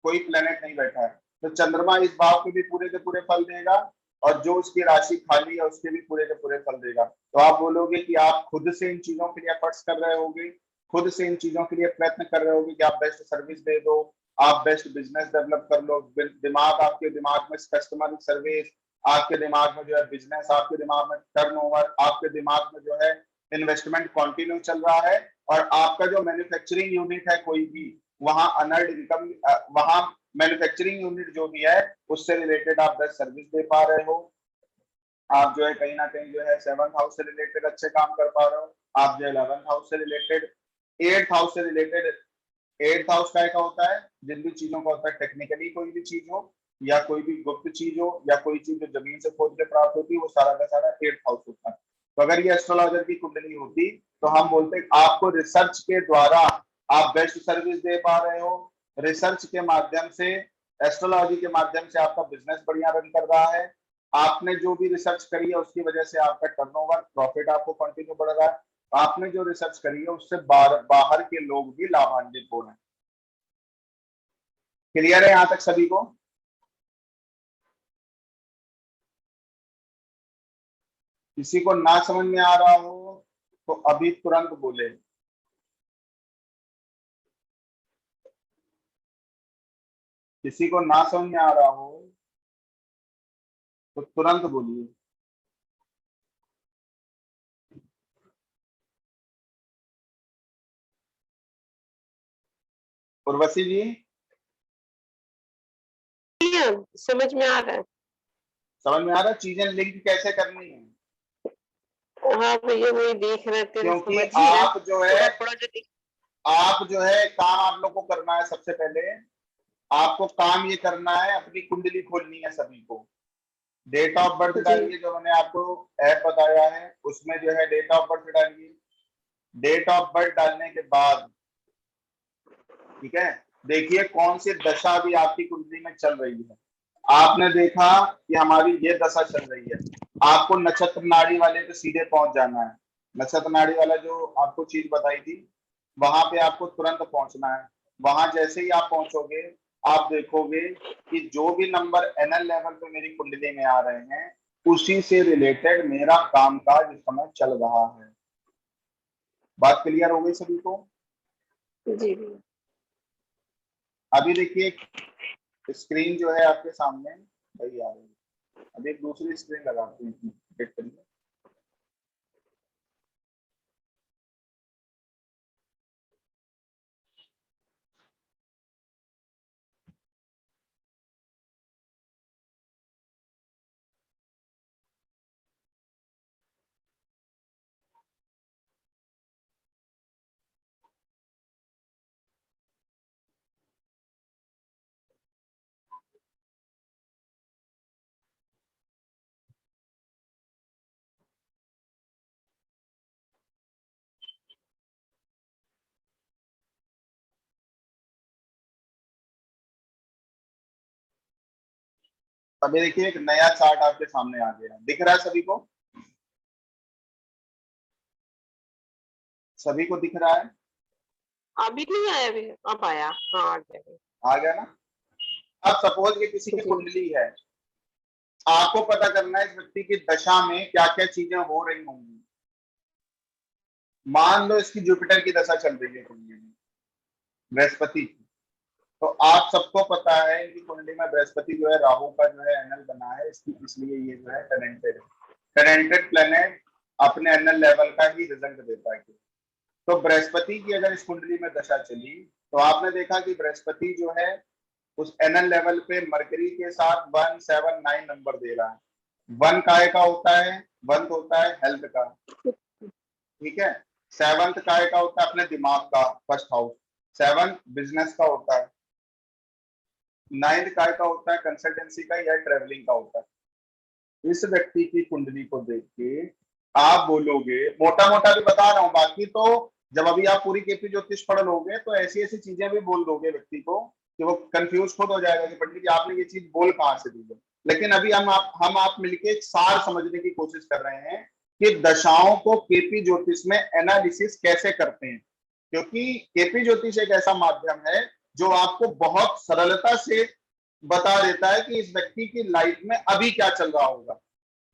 कोई प्लेनेट नहीं बैठा है। तो चंद्रमा इस भाव के भी पूरे के पूरे फल देगा, और जो उसकी राशि खाली है उसके भी पूरे के पूरे फल देगा। तो आप बोलोगे कि आप खुद से इन चीजों के लिए एफर्ट्स कर रहे होगे, खुद से इन चीजों के लिए प्रयत्न कर रहे होगे कि आप बेस्ट सर्विस दे दो, आप बेस्ट बिजनेस डेवलप कर लो, दिमाग आपके दिमाग में कस्टमर सर्विस, आपके दिमाग में जो है बिजनेस, आपके दिमाग में टर्नओवर, आपके दिमाग में जो है इन्वेस्टमेंट कंटिन्यू चल रहा है, और आपका जो मैन्युफैक्चरिंग यूनिट है कोई भी, वहां अनर्ड इनकम, वहां मैन्युफैक्चरिंग यूनिट जो भी है उससे रिलेटेड आप बेस्ट सर्विस दे पा रहे हो, आप जो है कहीं ना कहीं जो है 7th हाउस से रिलेटेड अच्छे काम कर पा रहे हो, आप जो 11th हाउस से रिलेटेड, 8th हाउस से रिलेटेड, 8th हाउस का होता है जिन भी चीजों का होता है टेक्निकली, कोई भी चीज हो या कोई भी गुप्त चीज हो या कोई चीज जो जमीन से खोद के प्राप्त होती है, वो सारा का सारा 8th हाउस होता है। तो अगर ये एस्ट्रोलॉजर की कुंडली होती तो हम बोलते आपको रिसर्च के द्वारा आप बेस्ट सर्विस दे पा रहे हो, रिसर्च के माध्यम से एस्ट्रोलॉजी के माध्यम से आपका बिजनेस बढ़िया रन कर रहा है, आपने जो भी रिसर्च करी है उसकी वजह से आपका टर्नओवर प्रॉफिट आपको कंटिन्यू बढ़ रहा है, आपने जो रिसर्च करी है उससे बाहर के लोग भी लाभान्वित हो रहे हैं। क्लियर है यहां तक सभी को? किसी को ना समझ में आ रहा हो तो अभी तुरंत बोले। किसी को ना समझ में आ रहा हो तो तुरंत बोलिए। उर्वशी जी समझ में आ रहा है। समझ में आ रहा है चीजें लिंक कैसे करनी है? हाँ भैया वही देख रहे थे, क्योंकि समझ ही रहे आप जो है थोड़ा जो आप जो है काम आप लोग को करना है। सबसे पहले आपको काम ये करना है, अपनी कुंडली खोलनी है सभी को। डेट ऑफ बर्थ डालिए, जो मैंने आपको ऐप बताया है उसमें जो है डेट ऑफ बर्थ डालिए। डेट ऑफ बर्थ डालने के बाद ठीक है, देखिए कौन सी दशा भी आपकी कुंडली में चल रही है। आपने देखा कि हमारी ये दशा चल रही है, आपको नक्षत्र नाड़ी वाले पे सीधे पहुंच जाना है। नक्षत्र नाड़ी वाला जो आपको चीज बताई थी वहां पे आपको तुरंत पहुंचना है। वहां जैसे ही आप पहुंचोगे आप देखोगे कि जो भी नंबर एनएल लेवल पे मेरी कुंडली में आ रहे हैं उसी से रिलेटेड मेरा कामकाज इस समय चल रहा है। बात क्लियर हो गई सभी को? जी अभी देखिए स्क्रीन जो है आपके सामने वही आ रही है। अभी एक दूसरी स्क्रीन लगाते हैं, अपडेट करिए। अभी देखिए एक नया चार्ट आपके सामने आ गया, दिख रहा है सभी को? सभी को दिख रहा है? अभी नहीं आया भैया, अब आया। हाँ आ गया। आ गया ना? अब सपोज ये किसी की कुंडली है, आपको पता करना है इस व्यक्ति की दशा में क्या क्या चीजें हो रही होंगी। मान लो इसकी जुपिटर की दशा चल रही है कुंडली में, बृहस्पति की, तो आप सबको पता है इनकी कुंडली में बृहस्पति जो है राहु का जो है एनल बना है, इसकी इसलिए ये जो है टैलेंटेड है। टैलेंटेड प्लेनेट अपने एनल लेवल का ही रिजल्ट देता है। तो बृहस्पति की अगर इस कुंडली में दशा चली तो आपने देखा कि बृहस्पति जो है उस एनएल लेवल पे मरकरी के साथ 179 नंबर दे रहा है। 1 काय का होता है? 1 होता है हेल्थ का, ठीक है। 7 काय का होता है अपने दिमाग का, फर्स्ट हाउस। 7 बिजनेस का होता है। 9 काय का होता है कंसल्टेंसी का या ट्रेवलिंग का होता है। इस व्यक्ति की कुंडली को देख के आप बोलोगे, मोटा मोटा भी बता रहा हूं, बाकी तो जब अभी आप पूरी केपी ज्योतिष पढ़ लोगे तो ऐसी ऐसी चीजें भी बोल दोगे व्यक्ति को कि वो कंफ्यूज खुद हो जाएगा कि पंडित जी आपने ये चीज बोल कहां से दी है। लेकिन अभी हम आप मिलके एक सार समझने की कोशिश कर रहे हैं कि दशाओं को केपी ज्योतिष में एनालिसिस कैसे करते हैं। क्योंकि केपी ज्योतिष एक ऐसा माध्यम है जो आपको बहुत सरलता से बता देता है कि इस व्यक्ति की लाइफ में अभी क्या चल रहा होगा।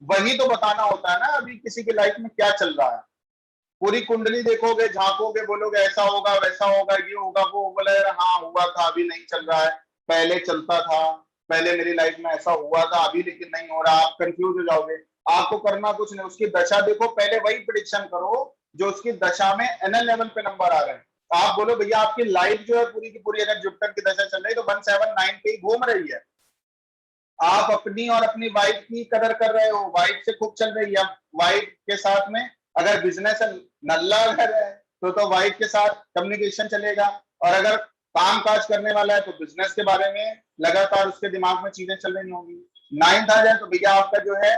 वही तो बताना होता है ना अभी किसी की लाइफ में क्या चल रहा है। पूरी कुंडली देखोगे, झांकोगे, बोलोगे ऐसा होगा वैसा होगा ये होगा वो बोले हाँ हुआ था अभी नहीं चल रहा है, पहले चलता था, पहले मेरी लाइफ में ऐसा हुआ था अभी लेकिन नहीं हो रहा। आप कंफ्यूज हो जाओगे। आपको करना कुछ नहीं, उसकी दशा देखो, पहले वही प्रिडिक्शन करो जो उसकी दशा में एनएल लेवल पे नंबर आ रहे हैं। आप बोलो भैया आपकी लाइफ जो है पूरी की पूरी अगर जुपिटर की दशा चल रही है तो 179 पे ही घूम रही है। आप अपनी और अपनी वाइफ की कदर कर रहे हो, वाइफ से खूब चल रही है। वाइफ के साथ में अगर बिजनेस नल्ला अगर है तो वाइफ के साथ कम्युनिकेशन चलेगा, और अगर काम काज करने वाला है तो बिजनेस के बारे में लगातार उसके दिमाग में चीजें चल रही होंगी। 9th आ जाए तो भैया आपका जो है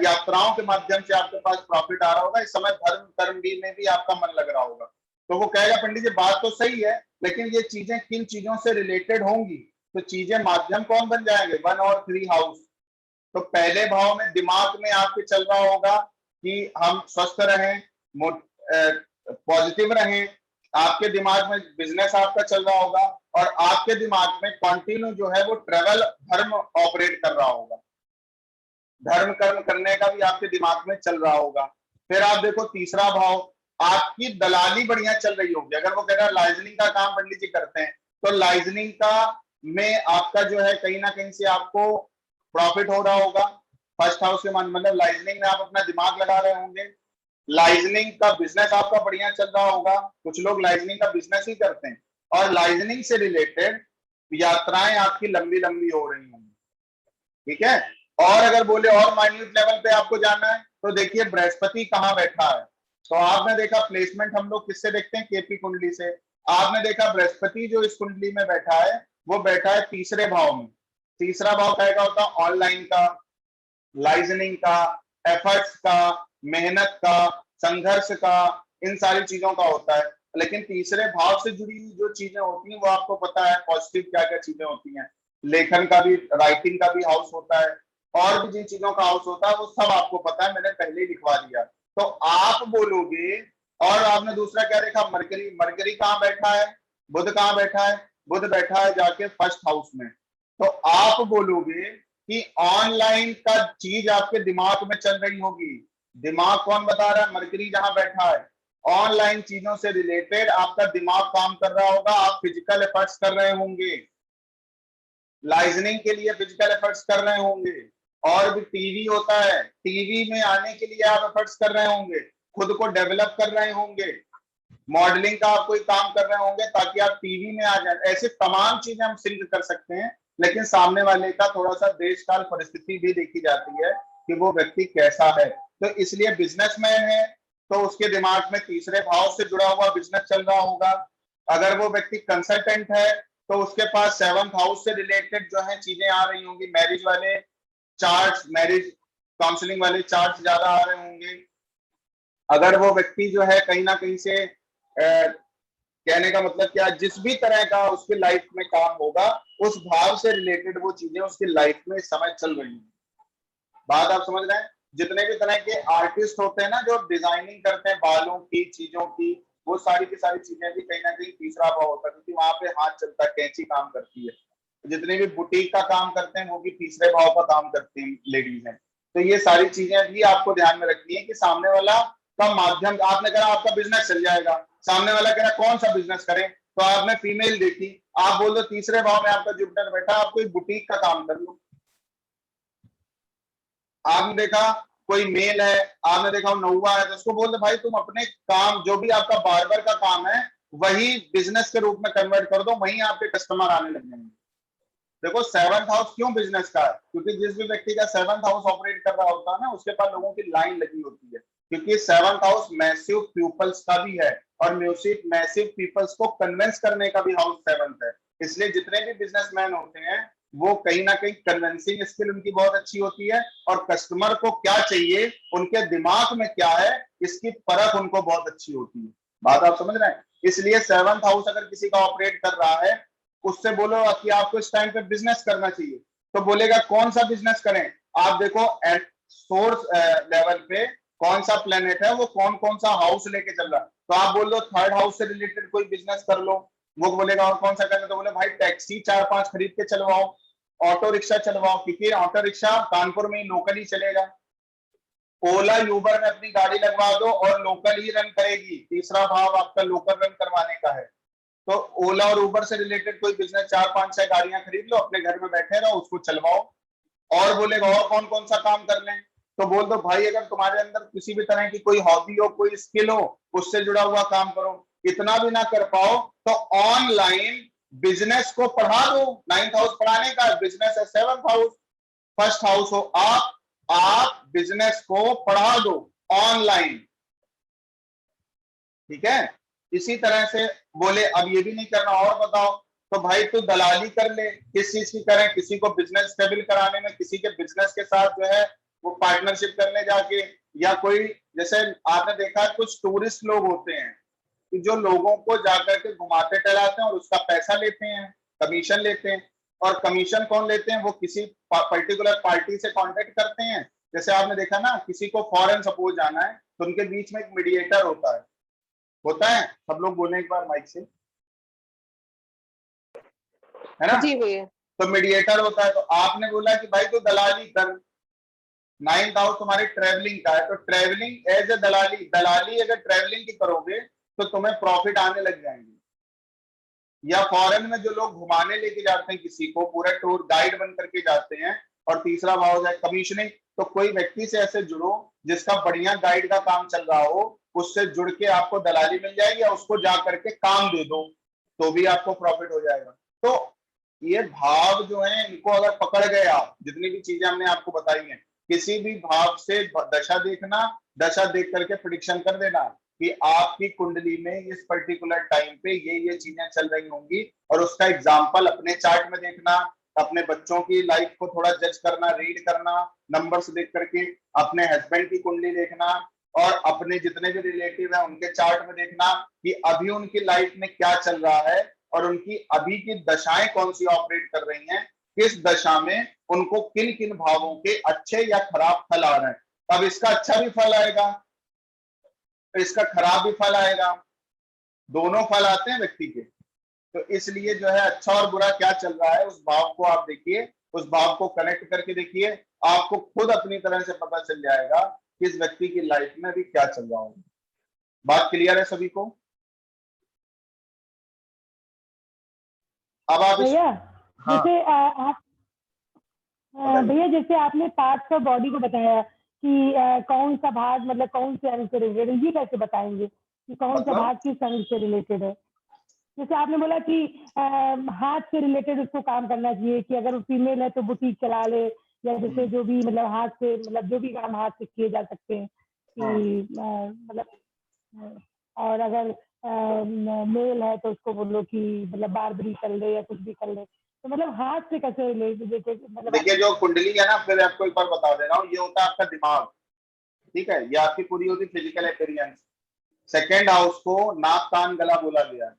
यात्राओं के माध्यम से आपके पास प्रॉफिट आ रहा होगा। इस समय धर्म कर्म भी में भी आपका मन लग रहा होगा। तो वो कहेगा पंडित जी बात तो सही है लेकिन ये चीजें किन चीजों से रिलेटेड होंगी, तो चीजें माध्यम कौन बन जाएंगे, 1 और 3 हाउस। तो पहले भाव में दिमाग में आपके चल रहा होगा कि हम स्वस्थ रहें, पॉजिटिव रहें, आपके दिमाग में बिजनेस आपका चल रहा होगा, और आपके दिमाग में कंटिन्यू जो है वो ट्रेवल धर्म ऑपरेट कर रहा होगा, धर्म कर्म करने का भी आपके दिमाग में चल रहा होगा। फिर आप देखो तीसरा भाव, आपकी दलाली बढ़िया चल रही होगी। अगर वो कह रहा है लाइजनिंग का काम पंडित जी करते हैं, तो लाइजनिंग का में आपका जो है कहीं ना कहीं से आपको प्रॉफिट हो रहा होगा। फर्स्ट हाउस के मतलब लाइजनिंग में आप अपना दिमाग लगा रहे होंगे, लाइजनिंग का बिजनेस आपका बढ़िया चल रहा होगा। कुछ लोग लाइजनिंग का बिजनेस ही करते हैं, और लाइजनिंग से रिलेटेड यात्राएं आपकी लंबी लंबी हो रही होंगी, ठीक है। और अगर बोले और माइन्यूट लेवल पे आपको जाना है, तो देखिए बृहस्पति कहाँ बैठा है। तो आपने देखा प्लेसमेंट हम लोग किससे देखते हैं, केपी कुंडली से। आपने देखा बृहस्पति जो इस कुंडली में बैठा है वो बैठा है तीसरे भाव में। तीसरा भाव क्या होता है, ऑनलाइन का, लाइजनिंग का, एफर्ट्स का, मेहनत का, संघर्ष का, इन सारी चीजों का होता है। लेकिन तीसरे भाव से जुड़ी हुई जो चीजें होती हैं वो आपको पता है पॉजिटिव क्या क्या चीजें होती हैं। लेखन का भी, राइटिंग का भी हाउस होता है, और भी जिन चीजों का हाउस होता है वो सब आपको पता है, मैंने पहले ही लिखवा दिया। तो आप बोलोगे, और आपने दूसरा क्या देखा, मरकरी। मरकरी कहाँ बैठा है, बुध कहाँ बैठा है, बुध बैठा है जाके फर्स्ट हाउस में। तो आप बोलोगे कि ऑनलाइन का चीज आपके दिमाग में चल रही होगी। दिमाग कौन बता रहा है, मरकरी जहां बैठा है। ऑनलाइन चीजों से रिलेटेड आपका दिमाग काम कर रहा होगा, आप फिजिकल एफर्ट्स कर रहे होंगे, लाइजनिंग के लिए फिजिकल एफर्ट्स कर रहे होंगे। और भी टीवी होता है, टीवी में आने के लिए आप एफर्ट्स कर रहे होंगे, खुद को डेवलप कर रहे होंगे, मॉडलिंग का आप कोई काम कर रहे होंगे ताकि आप टीवी में आ जाए। ऐसे तमाम चीजें हम सिंक कर सकते हैं, लेकिन सामने वाले का थोड़ा सा देश काल परिस्थिति भी देखी जाती है कि वो व्यक्ति कैसा है। तो इसलिए बिजनेसमैन है तो उसके दिमाग में तीसरे भाव से जुड़ा हुआ बिजनेस चल रहा होगा। अगर वो व्यक्ति कंसल्टेंट है तो उसके पास 7th हाउस से रिलेटेड जो है चीजें आ रही होंगी, मैरिज वाले चार्ट्स, मैरिज काउंसलिंग वाले चार्ट्स ज्यादा आ रहे होंगे। अगर वो व्यक्ति जो है कहीं ना कहीं से कहने का मतलब क्या, जिस भी तरह का उसकी लाइफ में काम होगा उस भाव से रिलेटेड वो चीजें उसकी लाइफ में इस समय चल रही हैं। बात आप समझ रहे हैं। जितने भी तरह के आर्टिस्ट होते हैं ना जो डिजाइनिंग करते हैं बालों की, चीजों की, वो सारी की सारी चीजें भी कहीं ना कहीं तीसरा भाव होता है, क्योंकि वहां पे हाथ चलता है, कैंची काम करती है। जितने भी बुटीक का काम करते हैं वो भी तीसरे भाव का काम करती हैं लेडीज हैं। तो ये सारी चीजें भी आपको ध्यान में रखनी है कि सामने वाला का माध्यम, आपने कहा आपका बिजनेस चल जाएगा, सामने वाला कह रहा कौन सा बिजनेस करें, तो आपने फीमेल देखी, आप बोल दो तीसरे भाव में आपका जुपिटर बैठा, आप कोई बुटीक का काम कर लो। आपने देखा कोई मेल है, आपने देखा नौवा है, तो उसको बोल दो भाई तुम अपने काम जो भी आपका बार्बर का काम है वही बिजनेस के रूप में कन्वर्ट कर दो, वहीं आपके कस्टमर आने लग जाएंगे। देखो 7th हाउस क्यों बिजनेस का है, क्योंकि जिस भी व्यक्ति का 7th हाउस ऑपरेट कर रहा होता है ना उसके पास लोगों की लाइन लगी होती है, क्योंकि 7th हाउस मैसिव पीपल्स का भी है, और मैसिव पीपल्स को कन्विंस करने का भी हाउस 7th है। इसलिए जितने भी बिजनेसमैन होते हैं वो कहीं ना कहीं कन्विंसिंग स्किल उनकी बहुत अच्छी होती है, और कस्टमर को क्या चाहिए, उनके दिमाग में क्या है, इसकी परख उनको बहुत अच्छी होती है। बात आप समझ रहे हैं। इसलिए 7th हाउस अगर किसी का ऑपरेट कर रहा है, उससे बोलो कि आपको इस टाइम पे बिजनेस करना चाहिए, तो बोलेगा कौन सा बिजनेस करें। आप देखो सोर्स लेवल पे कौन सा प्लेनेट है, वो कौन कौन सा हाउस लेके चल रहा है, तो आप बोल दो 3rd हाउस से रिलेटेड कोई बिजनेस कर लो। वो बोलेगा और कौन सा करना, तो बोले भाई टैक्सी 4-5 खरीद के चलवाओ, ऑटो रिक्शा चलवाओ, क्योंकि ऑटो रिक्शा कानपुर में ही लोकल ही चलेगा। ओला यूबर में अपनी गाड़ी लगवा दो और लोकल ही रन करेगी, तीसरा भाव आपका लोकल रन करवाने का है। तो ओला और उबर से रिलेटेड कोई बिजनेस 4-5-6 गाड़ियां खरीद लो, अपने घर में बैठे रहो, उसको चलवाओ। और बोलेगा और कौन कौन सा काम कर लें, तो बोल दो भाई अगर तुम्हारे अंदर किसी भी तरह की कोई हॉबी हो, कोई स्किल हो, उससे जुड़ा हुआ काम करो। इतना भी ना कर पाओ तो ऑनलाइन बिजनेस को पढ़ा दो। 9th हाउस पढ़ाने का, बिजनेस है 7th हाउस, फर्स्ट हाउस हो आप बिजनेस को पढ़ा दो ऑनलाइन, ठीक है। इसी तरह से बोले अब ये भी नहीं करना और बताओ, तो भाई तू दलाली कर ले, किस चीज की करें, किसी को बिजनेस स्टेबल कराने में, किसी के बिजनेस के साथ जो है वो पार्टनरशिप करने जाके, या कोई जैसे आपने देखा कुछ टूरिस्ट लोग होते हैं कि जो लोगों को जाकर के घुमाते टहलाते हैं और उसका पैसा लेते हैं, कमीशन लेते हैं। और कमीशन कौन लेते हैं, वो किसी पर्टिकुलर पार्टी से कांटेक्ट करते हैं। जैसे आपने देखा ना, किसी को फॉरेन सपोज जाना है तो उनके बीच में एक मीडिएटर होता है, सब लोग बोले एक बार माइक से, है ना। जी भैया। तो मीडिएटर होता है, तो आपने बोला कि भाई तो दलाली कर, 9th हाउस तुम्हारी ट्रेवलिंग का है, तो ट्रेवलिंग एज ए दलाली अगर ट्रेवलिंग की करोगे तो तुम्हें प्रॉफिट आने लग जाएंगे। या फॉरेन में जो लोग घुमाने लेके जाते हैं किसी को, पूरा टूर गाइड बन करके जाते हैं। और तीसरा भाव है कमीशनिंग। तो कोई व्यक्ति से ऐसे जुड़ो जिसका बढ़िया गाइड का काम चल रहा हो, उससे जुड़ के आपको दलाली मिल जाएगी, या उसको जा करके काम दे दो तो भी आपको प्रॉफिट हो जाएगा। तो ये भाव जो है, इनको अगर पकड़ गए आप, जितनी भी चीजें हमने आपको बताई हैं, किसी भी भाव से दशा देखना, दशा देख करके प्रिडिक्शन कर देना कि आपकी कुंडली में इस पर्टिकुलर टाइम पे ये चीजें चल रही होंगी, और उसका एग्जाम्पल अपने चार्ट में देखना, अपने बच्चों की लाइफ को थोड़ा जज करना, रीड करना, नंबर्स देख करके, अपने हस्बैंड की कुंडली देखना, और अपने जितने भी रिलेटिव हैं उनके चार्ट में देखना कि अभी उनकी लाइफ में क्या चल रहा है, और उनकी अभी की दशाएं कौन सी ऑपरेट कर रही हैं, किस दशा में उनको किन किन भावों के अच्छे या खराब फल आ रहे हैं। अब इसका अच्छा भी फल आएगा तो इसका खराब भी फल आएगा, दोनों फल आते हैं व्यक्ति के। तो इसलिए जो है, अच्छा और बुरा क्या चल रहा है उस भाव को आप देखिए, उस भाव को कनेक्ट करके देखिए, आपको खुद अपनी तरह से पता चल जाएगा कि इस व्यक्ति की लाइफ में अभी क्या चल रहा होगा। बात क्लियर है सभी को? अब आप भैया हाँ जैसे आप भैया जैसे आपने पार्ट्स ऑफ बॉडी को बताया कि कौन सा भाग मतलब कौन से अंग से रिलेटेड, ये कैसे बताएंगे कि कौन सा मतलब भाग किस अंग से रिलेटेड है? जैसे आपने बोला कि हाथ से रिलेटेड उसको काम करना चाहिए, कि अगर वो फीमेल है तो बुटीक चला ले, या जैसे जो भी मतलब हाथ से मतलब जो भी काम हाथ से किए जा सकते हैं कि मतलब और अगर मेल है तो उसको बोलो कि मतलब बार्बरी कर ले या कुछ भी कर ले, तो मतलब हाथ से कैसे रिलेटेड मतलब देखिए, जो कुंडली है ना, फिर आपको एक बार बता दे रहा हूँ, ये होता है आपका दिमाग, ठीक है, ये आपकी पूरी होती फिजिकल अपीयरेंस। सेकेंड हाउस को नाक कान गला बोला गया है।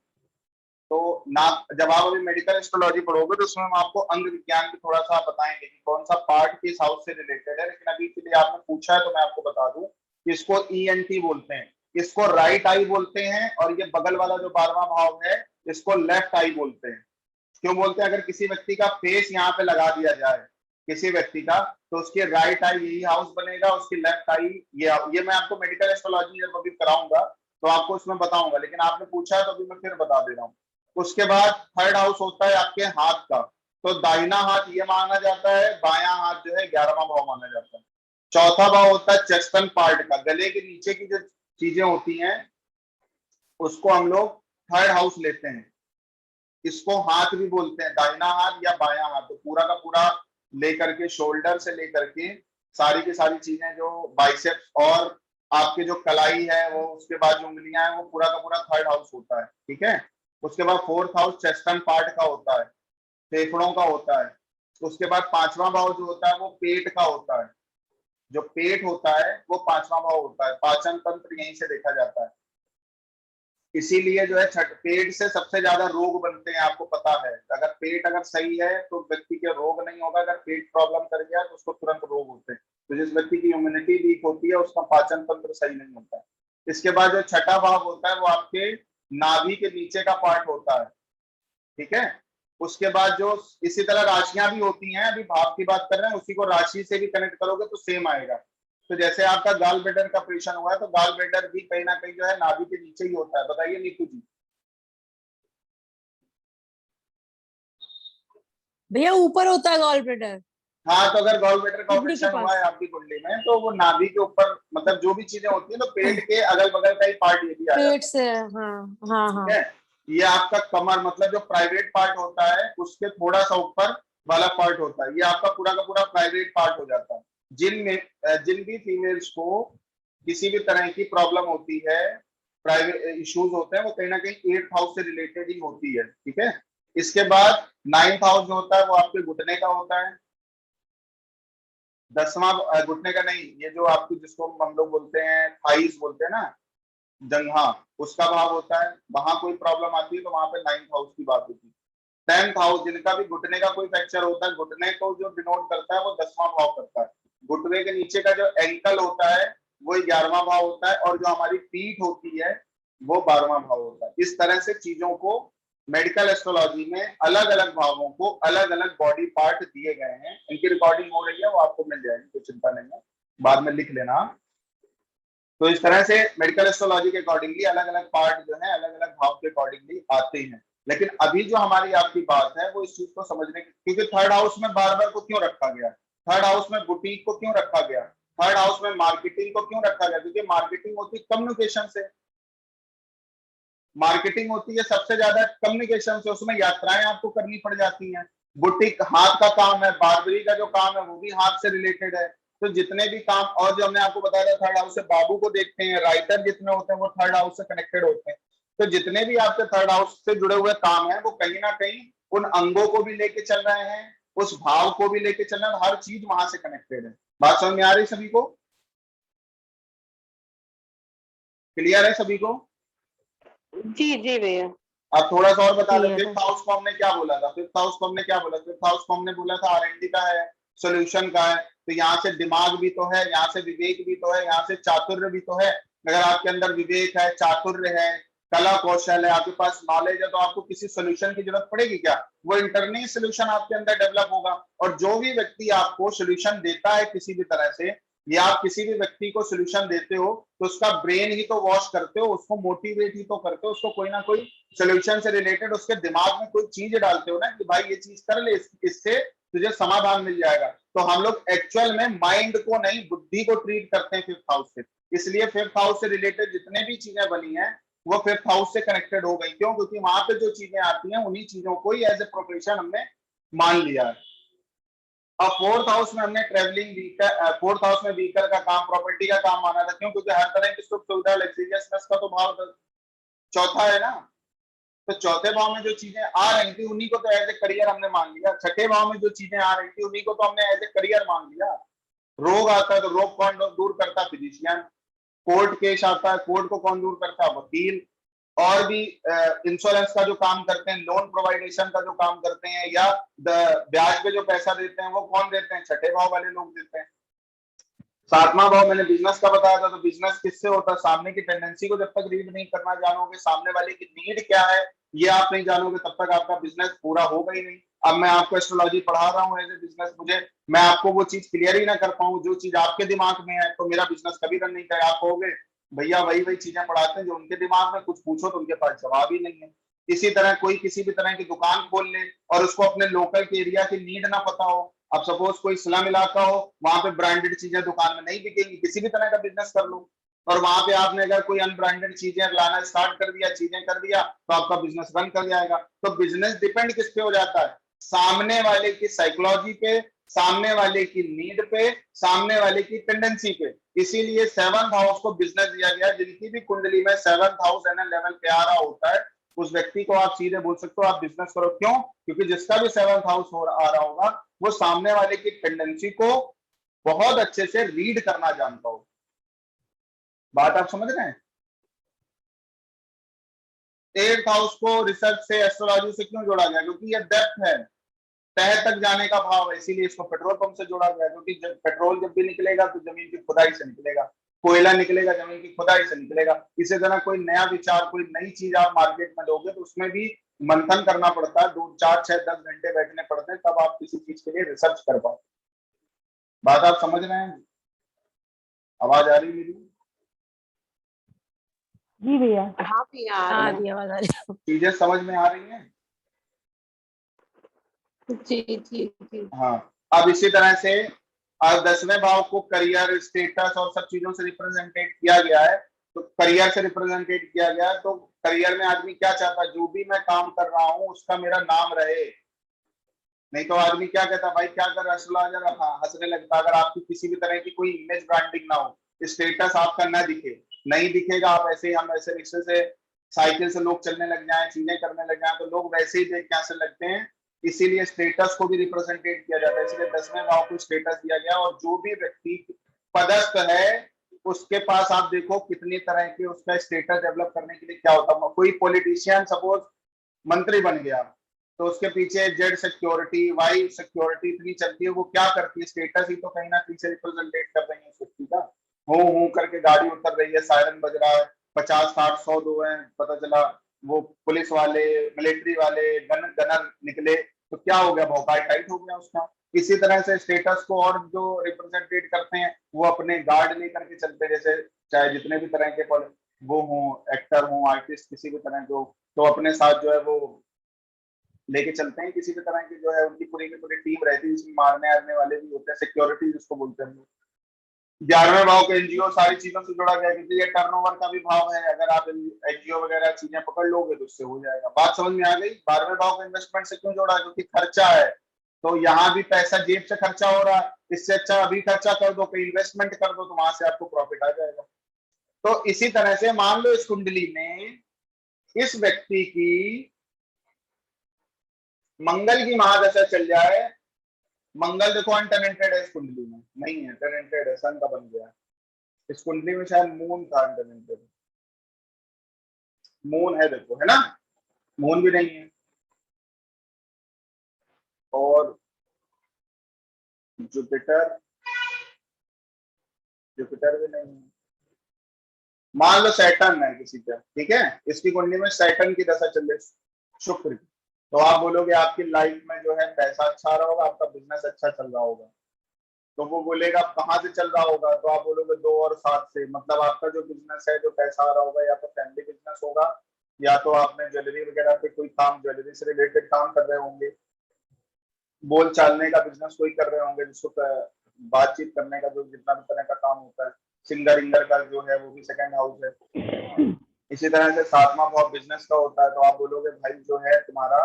तो नाक, जब आप अभी मेडिकल एस्ट्रोलॉजी पढ़ोगे तो उसमें हम आपको अंग विज्ञान की थोड़ा सा बताएंगे कि कौन सा पार्ट किस हाउस से रिलेटेड है, लेकिन अभी के लिए आपने पूछा है तो मैं आपको बता दूं कि इसको ENT बोलते हैं, इसको राइट आई बोलते हैं, और ये बगल वाला जो 12वां भाव है इसको लेफ्ट आई बोलते हैं। क्यों बोलते हैं? अगर किसी व्यक्ति का फेस यहाँ पे लगा दिया जाए किसी व्यक्ति का, तो उसकी राइट आई यही हाउस बनेगा, उसकी लेफ्ट आई ये मैं आपको मेडिकल एस्ट्रोलॉजी जब अभी कराऊंगा तो आपको उसमें बताऊंगा, लेकिन आपने पूछा है तो अभी मैं फिर बता दे रहा हूँ। उसके बाद थर्ड हाउस होता है आपके हाथ का, तो दाहिना हाथ ये माना जाता है, बायां हाथ जो है 11वां भाव माना जाता है। चौथा भाव होता है चेस्टन पार्ट का, गले के नीचे की जो चीजें होती हैं उसको हम लोग थर्ड हाउस लेते हैं। इसको हाथ भी बोलते हैं, दाहिना हाथ या बायां हाथ, तो पूरा का पूरा लेकर के, शोल्डर से लेकर के सारी की सारी चीजें, जो बाइसेप्स और आपके जो कलाई है वो, उसके बाद जो उंगलियां हैं, वो पूरा का पूरा थर्ड हाउस होता है, ठीक है। उसके बाद फोर्थ हाउस चेस्टन पार्ट का होता है, फेफड़ों का होता है। उसके बाद 5वां भाव जो होता है वो पेट का होता है, जो पेट होता है वो 5वां भाव होता है, पाचन तंत्र यहीं से देखा जाता है। इसीलिए जो है छठ पेट से सबसे ज्यादा रोग बनते हैं, आपको पता है। अगर पेट अगर सही है तो व्यक्ति के रोग नहीं होगा, अगर पेट प्रॉब्लम कर गया तो उसको तुरंत रोग होते हैं। तो जिस व्यक्ति की इम्यूनिटी वीक होती है उसका पाचन तंत्र सही नहीं होता है। इसके बाद जो छठा भाव होता है वो आपके नाभि के नीचे का पार्ट होता है, ठीक है। उसके बाद जो इसी तरह राशियां भी होती हैं, अभी भाव की बात कर रहे हैं, उसी को राशि से भी कनेक्ट करोगे तो सेम आएगा। तो जैसे आपका गाल ब्लैडर का ऑपरेशन हुआ है, तो गाल ब्लैडर भी कहीं ना कहीं जो है नाभि के नीचे ही होता है। बताइए नीतू जी। भैया ऊपर होता है गॉल ब्लैडर हाँ, तो अगर गॉल ब्लैडर का किडनी के ऑपरेशन हुआ पास, है आपकी कुंडली में, तो वो नाभि के ऊपर, मतलब जो भी चीजें होती है, तो पेट के अगल बगल का ही पार्ट ये भी आ जाता पेट है, से, हाँ हाँ ठीक हाँ। है। ये आपका कमर, मतलब जो प्राइवेट पार्ट होता है उसके थोड़ा सा ऊपर वाला पार्ट होता है, ये आपका पूरा का पूरा प्राइवेट पार्ट हो जाता है। जिन भी फीमेल्स को किसी भी तरह की प्रॉब्लम होती है, प्राइवेट इश्यूज होते हैं, वो कहीं ना कहीं 8th हाउस से रिलेटेड ही होती है, ठीक है। इसके बाद 9th हाउस जो होता है वो आपके घुटने का होता है। 10वां घुटने का नहीं, ये जो आपकी जिसको हम लोग बोलते हैं थाइस बोलते हैं ना, जंघा, उसका भाव होता है। वहां कोई प्रॉब्लम आती है तो वहां पे 9th हाउस की बात होती है। 10th हाउस, जिनका भी घुटने का कोई फ्रैक्चर होता है, घुटने को जो डिनोट करता है वो 10वां भाव करता है। घुटने के नीचे का जो एंकल होता है वो 11वां भाव होता है, और जो हमारी पीठ होती है वो 12वां भाव होता है। इस तरह से चीजों को मेडिकल एस्ट्रोलॉजी में अलग अलग भावों को अलग अलग बॉडी पार्ट दिए गए हैं। इनकी रिकॉर्डिंग हो रही है, वो आपको मिल जाएगी, कोई चिंता नहीं है, बाद में लिख लेना। तो इस तरह से मेडिकल एस्ट्रोलॉजी के अकॉर्डिंगली अलग अलग पार्ट जो है अलग अलग भाव के अकॉर्डिंगली आते हैं। लेकिन अभी जो हमारी आपकी बात है वो इस चीज को समझने की, क्योंकि थर्ड हाउस में बार को क्यों रखा गया, थर्ड हाउस में बुटीक को क्यों रखा गया, थर्ड हाउस में मार्केटिंग को क्यों रखा गया, क्योंकि मार्केटिंग होती है कम्युनिकेशन से, मार्केटिंग होती है सबसे ज्यादा कम्युनिकेशन से, उसमें यात्राएं आपको करनी पड़ जाती हैं। बुटीक हाथ का काम है, बार्बरी का जो काम है वो भी हाथ से रिलेटेड है। तो जितने भी काम, और जो हमने आपको बताया था थर्ड हाउस से बाबू को देखते हैं, राइटर जितने होते हैं वो थर्ड हाउस से कनेक्टेड होते हैं। तो जितने भी आपके थर्ड हाउस से जुड़े हुए काम है वो कहीं ना कहीं उन अंगों को भी लेके चल रहे हैं, उस भाव को भी लेके चल रहे हैं, हर चीज वहां से कनेक्टेड है। बात समझ में आ रही सभी को? क्लियर है सभी को? जी जी भैया। अब थोड़ा सा और बता दें, Clear है। फिफ्थ हाउस को हमने क्या बोला था, फिफ्थ हाउस को हमने क्या बोला, फिफ्थ हाउस को हमने बोला था R&D का है, सोल्यूशन का है। तो यहाँ से दिमाग भी तो है, यहाँ से विवेक भी तो है, यहाँ से चातुर्य भी तो है। अगर आपके अंदर विवेक है, चातुर्य है, कला कौशल है, आपके पास नॉलेज है, तो आपको किसी सोल्यूशन की जरूरत पड़ेगी क्या? वो इंटरनल सोल्यूशन आपके अंदर डेवलप होगा। और जो भी व्यक्ति आपको सोल्यूशन देता है किसी भी तरह से, या आप किसी भी व्यक्ति को सोल्यूशन देते हो तो उसका ब्रेन ही तो वॉश करते हो, उसको मोटिवेट ही तो करते हो, उसको कोई ना कोई सोल्यूशन से रिलेटेड उसके दिमाग में कोई चीज डालते हो ना कि भाई ये चीज कर ले, इससे तुझे समाधान मिल जाएगा। तो हम लोग एक्चुअल में माइंड को नहीं, बुद्धि को ट्रीट करते हैं फिफ्थ हाउस से। इसलिए फिफ्थ हाउस से रिलेटेड जितने भी चीजें बनी हैं वो फिफ्थ हाउस से कनेक्टेड हो गई। क्यों? क्योंकि वहां पे जो चीजें आती हैं उन्हीं चीजों को ही एज ए प्रोफेशन हमने मान लिया है। अब फोर्थ हाउस में हमने ट्रेवलिंग व्हीकल, फोर्थ हाउस में व्हीकल का काम, प्रॉपर्टी का काम माना था। क्यों? क्योंकि हर तरह की सुख सुविधा, लग्जरियसनेस का तो भाव चौथा है ना। तो चौथे भाव में जो चीजें आ रही थी उन्हीं को तो एज ए करियर हमने मान लिया। छठे भाव में जो चीजें आ रही थी उन्हीं को तो हमने एज ए करियर मान लिया। रोग आता है तो रोग कौन दूर करता? फिजिशियन। कोर्ट केस आता है, कोर्ट को कौन दूर करता? वकील। और भी इंश्योरेंस का जो काम करते हैं, लोन प्रोवाइडेशन का जो काम करते हैं, या ब्याज पे जो पैसा देते हैं वो कौन देते हैं? छठे भाव वाले लोग देते हैं। सातवां भाव मैंने बिजनेस का बताया था। तो बिजनेस किससे होता है? सामने की टेंडेंसी को जब तक रीड नहीं करना जानोगे, सामने वाले की नीड क्या है ये आप नहीं जानोगे, तब तक आपका बिजनेस पूरा होगा ही नहीं। अब मैं आपको एस्ट्रोलॉजी पढ़ा रहा हूँ एज ए बिजनेस, मैं आपको वो चीज क्लियर ही ना कर पाऊँ जो चीज आपके दिमाग में है, तो मेरा बिजनेस कभी रन नहीं करेगा। आप कहोगे भैया वही वही चीजें पढ़ाते हैं जो उनके दिमाग में, कुछ पूछो तो उनके पास जवाब ही नहीं है। इसी तरह कोई किसी भी तरह की दुकान खोल ले और उसको अपने लोकल के एरिया की नीड ना पता हो। अब सपोज कोई स्लम इलाका हो, वहां पे ब्रांडेड चीजें दुकान में नहीं बिकेंगी, किसी भी तरह का बिजनेस कर लो, और वहां पे आपने अगर कोई अनब्रांडेड चीजें लाना स्टार्ट कर दिया, चीजें कर दिया, तो आपका बिजनेस रन कर जाएगा। तो बिजनेस डिपेंड किस पे हो जाता है? सामने वाले की साइकोलॉजी पे, सामने वाले की नीड पे, सामने वाले की टेंडेंसी पे। इसीलिए सेवंथ हाउस को बिजनेस दिया गया। जिनकी भी कुंडली में सेवंथ हाउस एनएल लेवल पे आ रहा होता है उस व्यक्ति को आप सीधे बोल सकते हो आप बिजनेस करो। क्यों? क्योंकि जिसका भी सेवंथ हाउस आ रहा होगा वो सामने वाले की टेंडेंसी को बहुत अच्छे से रीड करना जानता हो। बात आप समझ रहे हैं? एट्थ हाउस को रिसर्च से, एस्ट्रोलॉजी से क्यों जोड़ा गया? क्योंकि ये डेप्थ है, तह तक जाने का भाव है, इसीलिए इसको पेट्रोल पंप से जोड़ा गया। क्योंकि जब पेट्रोल जब भी निकलेगा तो जमीन की खुदाई से निकलेगा, कोयला निकलेगा जमीन की खुदाई से निकलेगा। इसी तरह कोई नया विचार, कोई नई चीज आप मार्केट में दोगे तो उसमें भी मंथन करना पड़ता है, 2, 4, 6, 10 घंटे बैठने पड़ते हैं, तब आप किसी चीज के लिए रिसर्च कर पाओ। बात आप समझ रहे हैं? आवाज आ रही मेरी? जी भैया। हाँ भैया आ हाँ रही दी आवाज आ रही है। चीजें समझ में आ रही हैं? है। जी जी जी। हाँ। अब इसी तरह से आज 10वें भाव को करियर, स्टेटस और सब चीजों से रिप्रेजेंटेट किया गया है। तो करियर से रिप्रेजेंटेट किया गया है, तो करियर में आदमी क्या चाहता है? जो भी मैं काम कर रहा हूँ उसका मेरा नाम रहे। नहीं तो आदमी क्या कहता, भाई क्या कर एस्ट्रोलॉजर, हाँ हंसने लगता। अगर आपकी किसी भी तरह की कोई इमेज ब्रांडिंग ना हो, स्टेटस आपका ना दिखे, नहीं दिखेगा, आप ऐसे हम ऐसे रिक्शे से, साइकिल से लोग चलने लग जाए, चीजें करने लग जाए, तो लोग वैसे ही देख के हंसने लगते हैं। इसीलिए स्टेटस को भी रिप्रेजेंटेट किया जाता है, इसलिए 10वें भाव को स्टेटस दिया गया। और जो भी व्यक्ति पदस्थ है उसके पास आप देखो कितनी तरह के उसका स्टेटस डेवलप करने के लिए क्या होता है। कोई पॉलिटिशियन सपोज मंत्री बन गया, तो उसके पीछे जेड सिक्योरिटी, वाई सिक्योरिटी इतनी चलती है। वो क्या करती है, स्टेटस ही तो कहीं ना कहीं से रिप्रेजेंटेट कर रही है उस व्यक्ति का। हूं करके गाड़ी उतर रही है, सायरन बज रहा है, 50 60 100 दो है, पता चला वो पुलिस वाले, मिलिट्री वाले, गनर निकले, तो क्या हो गया, भौकाल टाइट हो गया उसका। इसी तरह से स्टेटस को और जो रिप्रेजेंटेट करते हैं वो अपने गार्ड लेकर के चलते हैं, जैसे चाहे जितने भी तरह के वो हों, एक्टर हों, आर्टिस्ट, किसी भी तरह जो, तो अपने साथ जो है वो लेके चलते हैं। किसी भी तरह की जो है उनकी पूरी की पूरी टीम रहती है, जिसमें मारने आने वाले भी होते हैं, सिक्योरिटी जिसको बोलते हैं। 11वें भाव के एनजीओ सारी चीजों से जुड़ा गया, क्योंकि ये टर्नओवर का भी भाव है। अगर आप एनजीओ वगैरह चीजें पकड़ लोगे तो उससे हो जाएगा। बात समझ में आ गई? 12वें भाव का इन्वेस्टमेंट से क्यों जोड़ा? क्योंकि खर्चा है, तो यहाँ भी पैसा जेब से खर्चा हो रहा है। इससे अच्छा अभी खर्चा कर दो, कहीं इन्वेस्टमेंट कर दो, तो वहां से आपको प्रॉफिट आ जाएगा। तो इसी तरह से मान लो इस कुंडली में इस व्यक्ति की मंगल की महादशा चल जाए। मंगल देखो अनटेनेंटेड है इस कुंडली में, नहीं है, टेनेंटेड है, सन का बन गया। इस कुंडली में शायद मून था अनटेनेंटेड, मून है देखो, है ना, मून भी नहीं है, और जुपिटर, जुपिटर भी नहीं है। मान लो सैटर्न है किसी का, ठीक है, इसकी कुंडली में सैटर्न की दशा चल रही, शुक्र की, तो आप बोलोगे आपकी लाइफ में जो है पैसा अच्छा आ रहा होगा, आपका बिजनेस अच्छा चल रहा होगा। तो वो बोलेगा कहाँ से चल रहा होगा, तो आप बोलोगे 2 और 7 से। मतलब आपका जो बिजनेस है, जो पैसा आ रहा होगा, या तो फैमिली बिजनेस होगा, या तो आपने ज्वेलरी वगैरह पे कोई काम, ज्वेलरी से रिलेटेड काम कर रहे होंगे, बोल चालने का बिजनेस कोई कर रहे होंगे, जिसको बातचीत करने का जो जितना भी तरह का काम होता है, सिंगर इंगर का जो है वो भी सेकंड हाउस है। इसी तरह से 7वां भाव बिजनेस का होता है, तो आप बोलोगे भाई जो है तुम्हारा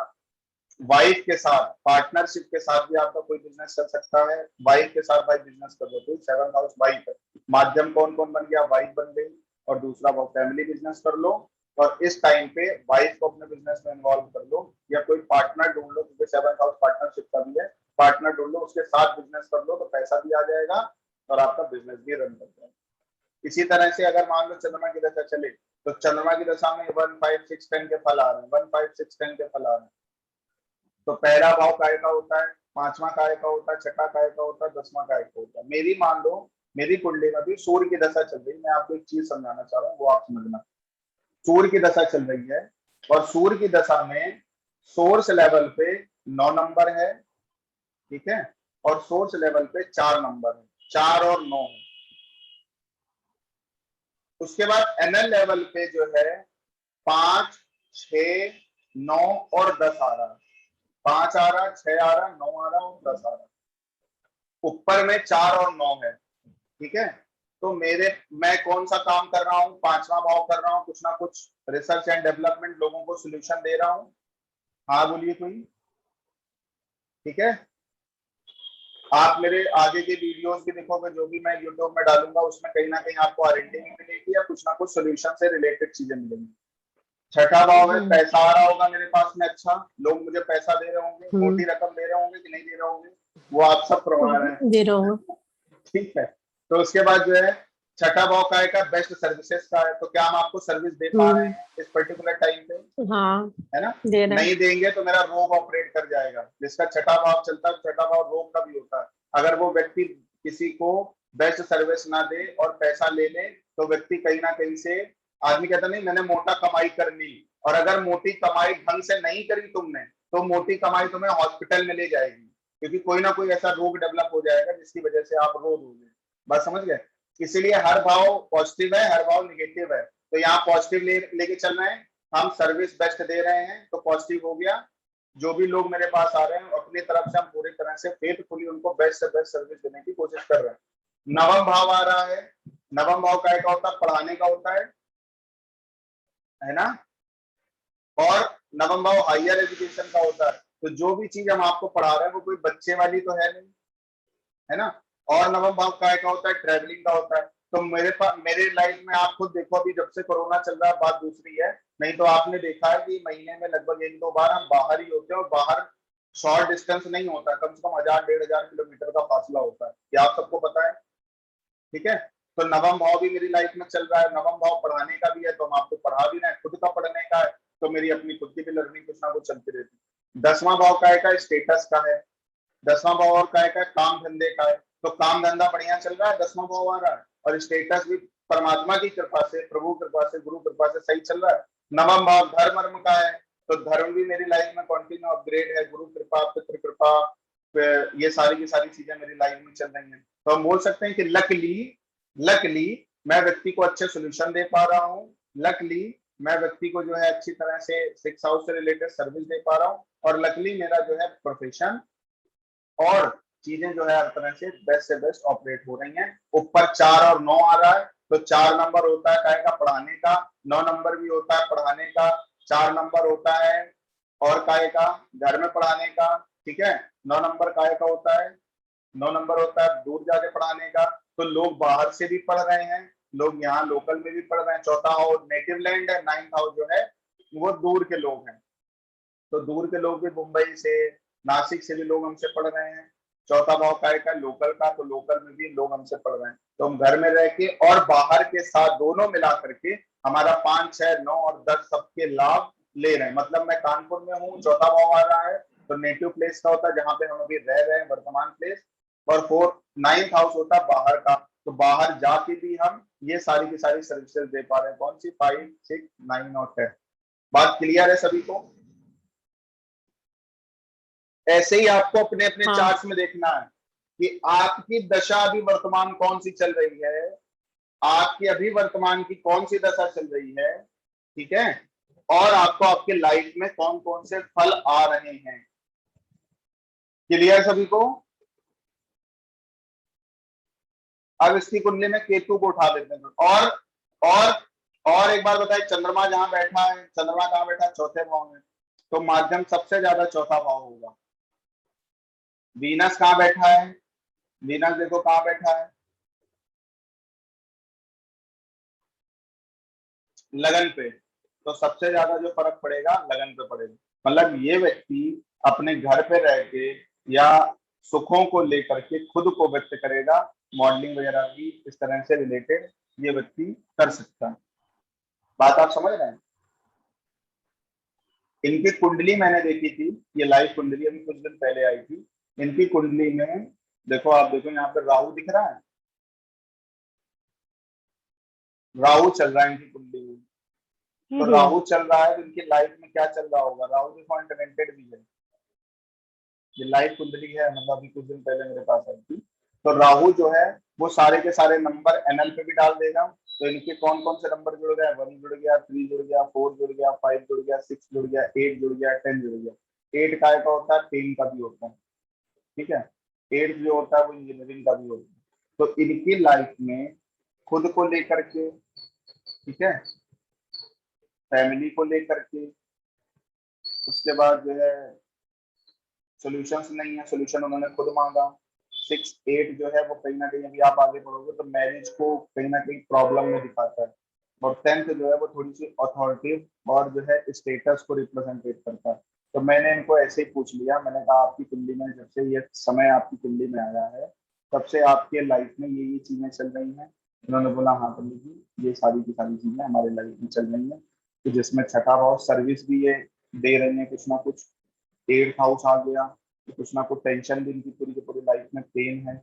वाइफ के साथ, पार्टनरशिप के साथ भी आपका कोई बिजनेस चल सकता है। वाइफ के साथ भाई बिजनेस कर लो, तो 7th हाउस वाइफ है। माध्यम कौन कौन बन गया, वाइफ बन गई, और दूसरा भाव फैमिली बिजनेस कर लो। और इस टाइम पे वाइफ को अपने बिजनेस में इन्वॉल्व कर लो, या कोई पार्टनर ढूंढ लो, क्योंकि 7th हाउस पार्टनरशिप का भी है। पार्टनर ढूंढ लो, उसके साथ बिजनेस कर लो, तो पैसा भी आ जाएगा और आपका बिजनेस भी रन कर जाएगा। इसी तरह से अगर मान लो चंद्रमा की दशा चले, तो चंद्रमा की दशा में 1 5 6 10 के फल आ रहे हैं, 1 5 6 10 के फल आ रहे हैं। तो पहला भाव काय का होता है, 5वां काय का होता है, 6ठा काय का होता है, 10वां काय का होता है। मेरी मान लो मेरी कुंडली में भी सूर्य की दशा चल रही है। मैं आपको एक चीज समझाना चाह रहा हूँ, वो आप समझना। सूर्य की दशा चल रही है, और सूर्य की दशा में सोर्स लेवल पे 9 नंबर है, ठीक है, और सोर्स लेवल पे 4 नंबर है, 4 और 9 है। उसके बाद एनएल लेवल पे जो है 5 6 9 और 10 आ रहा है। 5 आ रहा, 6 आ रहा, 9 आ रहा और 10 आ रहा। ऊपर में 4 और 9 है, ठीक है। तो मैं कौन सा काम कर रहा हूँ, 5वां भाव कर रहा हूँ, कुछ ना कुछ रिसर्च एंड डेवलपमेंट, लोगों को सोल्यूशन दे रहा हूँ। हाँ बोलिए कोई, ठीक है। आप मेरे आगे के वीडियोस भी देखोगे, जो भी मैं यूट्यूब में डालूंगा, उसमें कहीं ना कहीं आपको आरएनडी मिलेगी, या कुछ ना कुछ सोल्यूशन से रिलेटेड चीजें मिलेंगी। 6ठा भाव है, पैसा आ रहा होगा मेरे पास में, अच्छा लोग मुझे पैसा दे रहे होंगे, मोटी रकम दे रहे होंगे कि नहीं दे रहे होंगे, वो आप सब प्रमाण है, दे रहा हूँ, ठीक है। तो उसके बाद जो है 6ठा भाव का है, बेस्ट सर्विसेज का है। तो क्या हम आपको सर्विस दे पा रहे हैं इस पर्टिकुलर टाइम पे, हाँ है ना? दे रहा है। नहीं देंगे तो मेरा रोग ऑपरेट कर जाएगा। जिसका 6ठा भाव चलता है, 6ठा भाव रोग का भी होता है। अगर वो व्यक्ति किसी को बेस्ट सर्विस ना दे और पैसा ले ले, तो व्यक्ति कहीं ना कहीं से, आदमी कहता नहीं मैंने मोटा कमाई कर ली, और अगर मोटी कमाई ढंग से नहीं करी तुमने, तो मोटी कमाई तुम्हें हॉस्पिटल में ले जाएगी, क्योंकि कोई ना कोई ऐसा रोग डेवलप हो जाएगा जिसकी वजह से आप रो दोगे। बात समझ गए? इसीलिए हर भाव पॉजिटिव है, हर भाव निगेटिव है। तो यहाँ पॉजिटिव लेके चल रहे हैं, हम सर्विस बेस्ट दे रहे हैं, तो पॉजिटिव हो गया। जो भी लोग मेरे पास आ रहे हैं, अपनी तरफ से हम पूरी तरह से फेथफुली उनको बेस्ट से बेस्ट सर्विस देने की कोशिश कर रहे हैं। 9वां भाव आ रहा है, 9वां भाव क्या होता है, पढ़ाने का होता है ना, और 9वां भाव हायर एजुकेशन का होता है। तो जो भी चीज हम आपको पढ़ा रहे हैं वो कोई बच्चे वाली तो है नहीं, है ना। और 9वां भाव क्या होता है, ट्रैवलिंग का होता है। तो मेरे लाइफ में आप खुद देखो, अभी जब से कोरोना चल रहा है, बात दूसरी है, नहीं तो आपने देखा है कि महीने में लगभग 1-2 बार हम बाहर ही होते हैं, और बाहर शॉर्ट डिस्टेंस नहीं होता, कम से कम 1000-1500 किलोमीटर का फासला होता है, ये आप सबको पता है, ठीक है। तो 9वां भाव भी मेरी लाइफ में चल रहा है। 9वां भाव पढ़ाने का भी है, तो हम आपको पढ़ा भी रहे हैं, खुद का पढ़ने का है, तो मेरी अपनी खुद की भी लर्निंग कुछ ना कुछ चलती रहती है। 10वां भाव काय का स्टेटस का है, 10वां भाव और काय का काम धंधे का है। तो काम धंधा बढ़िया चल रहा है, 10वां भाव आ रहा है, और स्टेटस भी परमात्मा की कृपा से, प्रभु कृपा से, गुरु कृपा से सही चल रहा है। 9वां भाव धर्म वर्म का है, तो धर्म भी मेरी लाइफ में कंटिन्यू अपग्रेड है, गुरु कृपा, पितृ कृपा, ये सारी की सारी चीजें मेरी लाइफ में चल रही हैं। तो हम बोल सकते हैं कि लकली मैं व्यक्ति को अच्छे सोल्यूशन दे पा रहा हूँ, लकली मैं व्यक्ति को जो है अच्छी तरह से 6 हाउस से रिलेटेड सर्विस दे पा रहा हूँ, और लकली मेरा जो है प्रोफेशन और चीजें जो है हर तरह से बेस्ट ऑपरेट हो रही हैं। ऊपर 4 और 9 आ रहा है, तो 4 नंबर होता है काय का पढ़ाने का, 9 नंबर भी होता है पढ़ाने का, 4 नंबर होता है और काय का घर में पढ़ाने का, ठीक है। 9 नंबर काय का होता है, 9 नंबर होता है दूर जाके पढ़ाने का, तो लोग बाहर से भी पढ़ रहे हैं, लोग यहाँ लोकल में भी पढ़ रहे हैं। चौथा हाउस नेटिव लैंड है, 9th हाउस जो है वो दूर के लोग हैं, तो दूर के लोग भी मुंबई से, नासिक से भी लोग हमसे पढ़ रहे हैं। चौथा भाव काय का लोकल का, तो लोकल में भी लोग हमसे पढ़ रहे हैं। तो हम घर में रह के और बाहर के साथ दोनों मिला करके हमारा 5, 6, 9 और 10 सबके लाभ ले रहे हैं। मतलब मैं कानपुर में हूँ, चौथा भाव आ रहा है, तो नेटिव प्लेस का होता है जहाँ पे हम अभी रह रहे हैं, वर्तमान प्लेस, और 9th हाउस होता है बाहर का, तो बाहर जाके भी हम ये सारी की सारी सर्विसेज दे पा रहे हैं। कौन सी 5, 6, 9 और 10। बात क्लियर है सभी को? ऐसे ही आपको अपने अपने हाँ। चार्ट्स में देखना है कि आपकी दशा अभी वर्तमान कौन सी चल रही है, आपकी अभी वर्तमान की कौन सी दशा चल रही है, ठीक है, और आपको आपके लाइफ में कौन कौन से फल आ रहे हैं। क्लियर सभी को? अब इसकी कुंडली में केतु को उठा लेते हैं, और एक बार बताइए, चंद्रमा जहां बैठा है, चंद्रमा कहां बैठा है, चौथे भाव में, तो माध्यम सबसे ज्यादा चौथा भाव होगा। वीनस कहां बैठा है, वीनस देखो कहां बैठा है, लगन पे, तो सबसे ज्यादा जो फर्क पड़ेगा लगन पे पड़ेगा। मतलब ये व्यक्ति अपने घर पे रह के या सुखों को लेकर के खुद को व्यक्त करेगा, मॉडलिंग वगैरह भी इस तरह से रिलेटेड ये व्यक्ति कर सकता है। बात आप समझ रहे हैं? इनकी कुंडली मैंने देखी थी, ये लाइव कुंडली अभी कुछ दिन पहले आई थी। इनकी कुंडली में देखो, आप देखो यहाँ पे राहु दिख रहा है, राहु चल रहा है इनकी कुंडली में। तो राहु चल रहा है तो इनकी लाइफ में क्या चल रहा होगा, राहु देखो अनटेलेंटेड भी है, ये लाइव कुंडली है, मतलब अभी कुछ दिन पहले मेरे पास आई थी। तो राहु जो है वो सारे के सारे नंबर एनएल पे भी डाल देगा। तो इनके कौन कौन से नंबर जुड़ गए, 1 जुड़ गया, 3 जुड़ गया, 4 जुड़ गया, 5 जुड़ गया, 6 जुड़ गया, 8 जुड़ गया, 10 जुड़ गया। 8 काय का होता है, 10 का भी होता है, ठीक है। 8 जो होता है वो इंजीनियरिंग का भी होता है। तो इनकी लाइफ में खुद को लेकर के, ठीक है, फैमिली को लेकर के, उसके बाद जो है सॉल्यूशंस नहीं है, सॉल्यूशन उन्होंने खुद मांगा। 6, 8 जो है वो कहीं ना कहीं, अभी आप आगे बढ़ोगे तो मैरिज को कहीं ना कहीं प्रॉब्लम में दिखाता है। और 10th जो है वो थोड़ी सी अथॉरिटिव और जो है स्टेटस को रिप्रेजेंटेट करता है। तो मैंने इनको ऐसे ही पूछ लिया, मैंने कहा आपकी कुंडली में जब से ये समय आपकी कुंडली में आया है तब से आपके लाइफ में ये चीजें चल रही हैं। उन्होंने बोला हाँ पंडित जी, ये सारी की सारी चीजें हमारे लाइफ में चल रही हैं, तो जिसमें छठा भाव सर्विस भी ये दे रहे हैं कुछ ना कुछ, 8th हाउस आ गया, तो कुछ ना कुछ टेंशन भी इनकी पूरी की पूरी लाइफ में पेन है।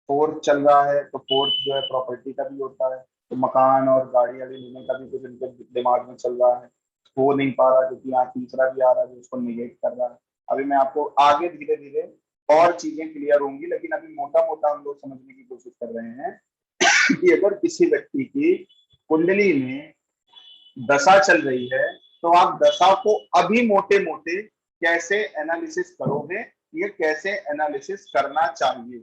4th चल रहा है, तो 4th जो है प्रॉपर्टी का भी होता है, तो मकान और गाड़ी वाड़ी लेने का भी कुछ इनके दिमाग में चल रहा है, हो नहीं पा रहा, क्योंकि यहाँ तीसरा भी आ रहा है जो उसको निगेट कर रहा है। अभी मैं आपको आगे धीरे धीरे और चीजें क्लियर होंगी, लेकिन अभी मोटा मोटा हम लोग समझने की कोशिश कर रहे हैं कि अगर किसी व्यक्ति की कुंडली में दशा चल रही है तो आप दशा को अभी मोटे मोटे कैसे एनालिसिस करोगे, ये कैसे एनालिसिस करना चाहिए।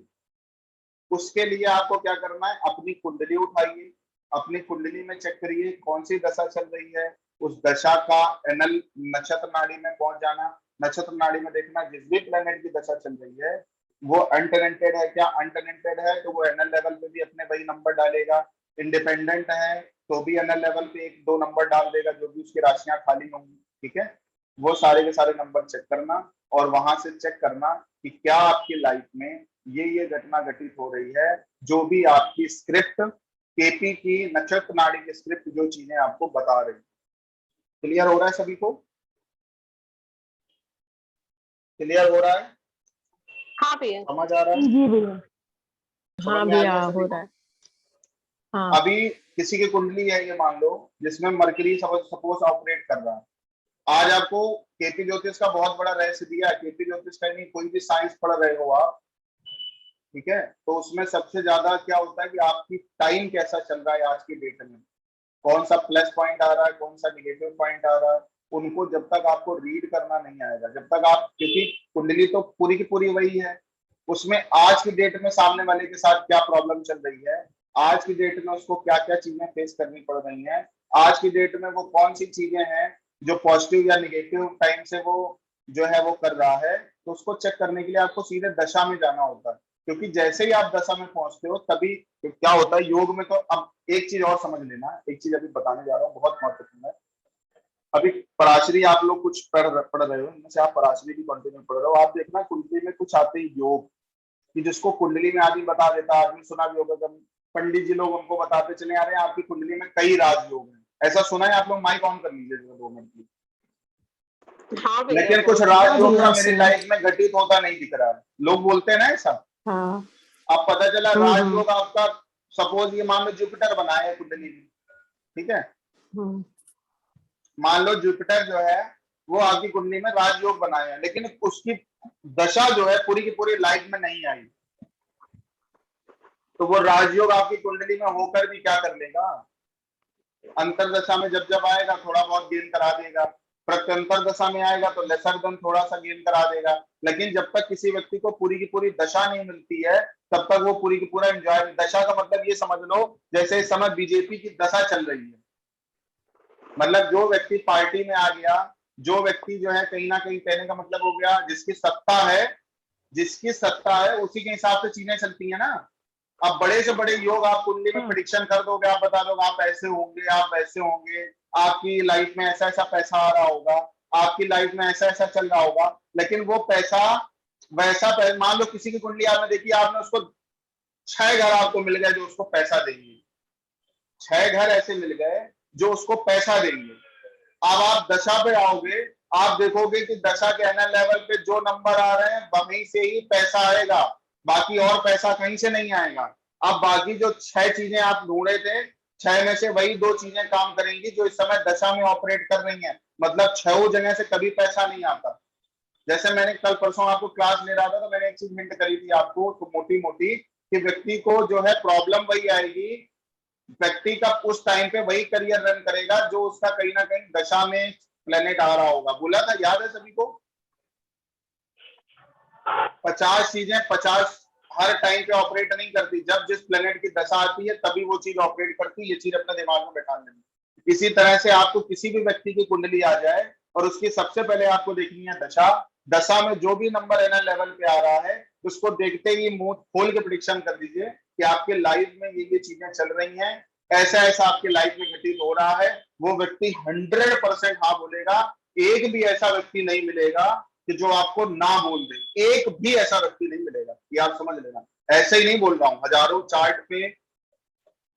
उसके लिए आपको क्या करना है, अपनी कुंडली उठाइए, अपनी कुंडली में चेक करिए कौन सी दशा चल रही है, उस दशा का एनल नक्षत्र नाड़ी में पहुंच जाना, नक्षत्र नाड़ी में देखना जिस भी प्लेनेट की दशा चल रही है वो अनटेलेंटेड है क्या, अनटेलेंटेड है तो वो एनल लेवल पे भी अपने वही नंबर डालेगा, इंडिपेंडेंट है तो भी एनल लेवल पे 1-2 नंबर डाल देगा जो भी उसकी राशियां खाली होंगी, ठीक है। वो सारे के सारे नंबर चेक करना और वहां से चेक करना कि क्या आपकी लाइफ में ये घटना घटित हो रही है, जो भी आपकी स्क्रिप्ट केपी की नक्षत्र नाड़ी की स्क्रिप्ट जो चीजें आपको बता रही। क्लियर हो रहा है सभी को? क्लियर हो रहा है? हाँ भैया। समझ आ रहा है? जी भैया। समझ हाँ में आ भैया गया सभी हो को? रहा है। हाँ अभी किसी की कुंडली है ये मान लो, जिसमें मरकरी सपोज ऑपरेट कर रहा है। आज आपको केपी ज्योतिष का बहुत बड़ा रहस्य दिया है। केपी ज्योतिष का नहीं, कोई भी साइंस पढ़ रहे हो आप, ठीक है, तो उसमें सबसे ज्यादा क्या होता है कि आपकी टाइम कैसा चल रहा है आज की डेट में, कौन सा प्लस पॉइंट आ रहा है, कौन सा निगेटिव पॉइंट आ रहा है, उनको जब तक आपको रीड करना नहीं आएगा, जब तक आप, क्योंकि कुंडली तो पूरी की पूरी वही है, उसमें आज की डेट में सामने वाले के साथ क्या प्रॉब्लम चल रही है, आज की डेट में उसको क्या क्या चीजें फेस करनी पड़ रही हैं, आज की डेट में वो कौन सी चीजें हैं जो पॉजिटिव या निगेटिव टाइम से वो जो है वो कर रहा है, तो उसको चेक करने के लिए आपको सीधे दशा में जाना होता है। क्योंकि जैसे ही आप दशा में पहुंचते हो तभी तो क्या होता है योग में, तो अब एक चीज और समझ लेना, एक चीज अभी बताने जा रहा हूँ बहुत महत्वपूर्ण है। अभी पराशरी आप लोग कुछ पढ़ रहे हो, इनमें से आप पराशरी की कंटिन्यू पढ़ रहे हो, आप देखना कुंडली में कुछ आते ही योग, कि जिसको कुंडली में आदमी बता देता, आदमी सुना भी होगा, जब पंडित जी लोग उनको बताते चले आ रहे हैं आपकी कुंडली में कई राजयोग हैं, ऐसा सुना है? आप लोग माइक ऑन कर लीजिए 2 मिनट की। हाँ भैया लेकिन कुछ बहुत। राजयोग भैया का मेरी सुना। लाइफ में घटित होता नहीं दिख रहा है, लोग बोलते हैं ना ऐसा। हाँ अब पता चला हम्म राजयोग आपका, सपोज ये मान लो जुपिटर बनाया है कुंडली में, ठीक है, हम्म मान लो जुपिटर जो है वो आपकी कुंडली में राजयोग बनाया है, लेकिन उसकी दशा जो है पूरी की पूरी लाइफ में नहीं आई, तो वो राजयोग आपकी कुंडली में होकर भी क्या कर लेगा, अंतर दशा में जब जब आएगा थोड़ा बहुत गेन करा देगा, प्रत्यंतर दशा में आएगा तो लेसर देन थोड़ा सा गेन करा देगा, लेकिन जब तक किसी व्यक्ति को पूरी की पूरी दशा नहीं मिलती है तब तक वो पूरी की पूरा एंजॉय, दशा का मतलब ये समझ लो जैसे इस समय बीजेपी की दशा चल रही है, मतलब जो व्यक्ति पार्टी में आ गया, जो व्यक्ति जो है कहीं ना कहीं, कहने का मतलब हो गया जिसकी सत्ता है, जिसकी सत्ता है उसी के हिसाब से चीजें चलती है ना। अब बड़े से बड़े योग आप कुंडली में प्रिडिक्शन कर दोगे, आप बता दोगे आप ऐसे होंगे, आप वैसे होंगे, आपकी लाइफ में ऐसा ऐसा पैसा आ रहा होगा, आपकी लाइफ में ऐसा ऐसा चल रहा होगा, लेकिन वो पैसा वैसा मान लो किसी की कुंडली आपने देखी, आपने उसको 6 घर आपको मिल गए जो उसको पैसा देंगे, 6 घर ऐसे मिल गए जो उसको पैसा देंगे। अब आप दशा पे आओगे, आप देखोगे कि दशा के एनएल लेवल पे जो नंबर आ रहे हैं वहीं से ही पैसा आएगा, बाकी और पैसा कहीं से नहीं आएगा। अब बाकी जो 6 चीजें आप ढूंढे थे, 6 में से वही 2 चीजें काम करेंगी जो इस समय दशा में ऑपरेट कर रही हैं, मतलब 6 जगह से कभी पैसा नहीं आता। जैसे मैंने कल परसों आपको क्लास ले रहा था तो मैंने एक चीज हिंट करी थी आपको, तो मोटी मोटी, कि व्यक्ति को जो है प्रॉब्लम वही आएगी, व्यक्ति का उस टाइम पे वही करियर रन करेगा जो उसका कहीं ना कहीं दशा में प्लेनेट आ रहा होगा। बोला था, याद है सभी को? 50 चीजें 50 हर टाइम पे ऑपरेट नहीं करती, जब जिस प्लेनेट की दशा आती है तभी वो चीज ऑपरेट करती है, ये चीज अपने दिमाग में बैठा लेनी। इसी तरह से आपको किसी भी व्यक्ति की कुंडली आ जाए और उसकी सबसे पहले आपको देखनी है दशा, दशा में जो भी नंबर एनएल लेवल पे आ रहा है उसको देखते ही मुंह खोल के प्रिडिक्शन कर दीजिए कि आपके लाइफ में ये चीजें चल रही हैं, ऐसा ऐसा आपकी लाइफ में घटित हो रहा है। वो व्यक्ति 100% हाँ बोलेगा, एक भी ऐसा व्यक्ति नहीं मिलेगा कि जो आपको ना बोल दे, एक भी ऐसा व्यक्ति नहीं मिलेगा, ये आप समझ लेना। ऐसे ही नहीं बोल रहा हूं, हजारों चार्ट पे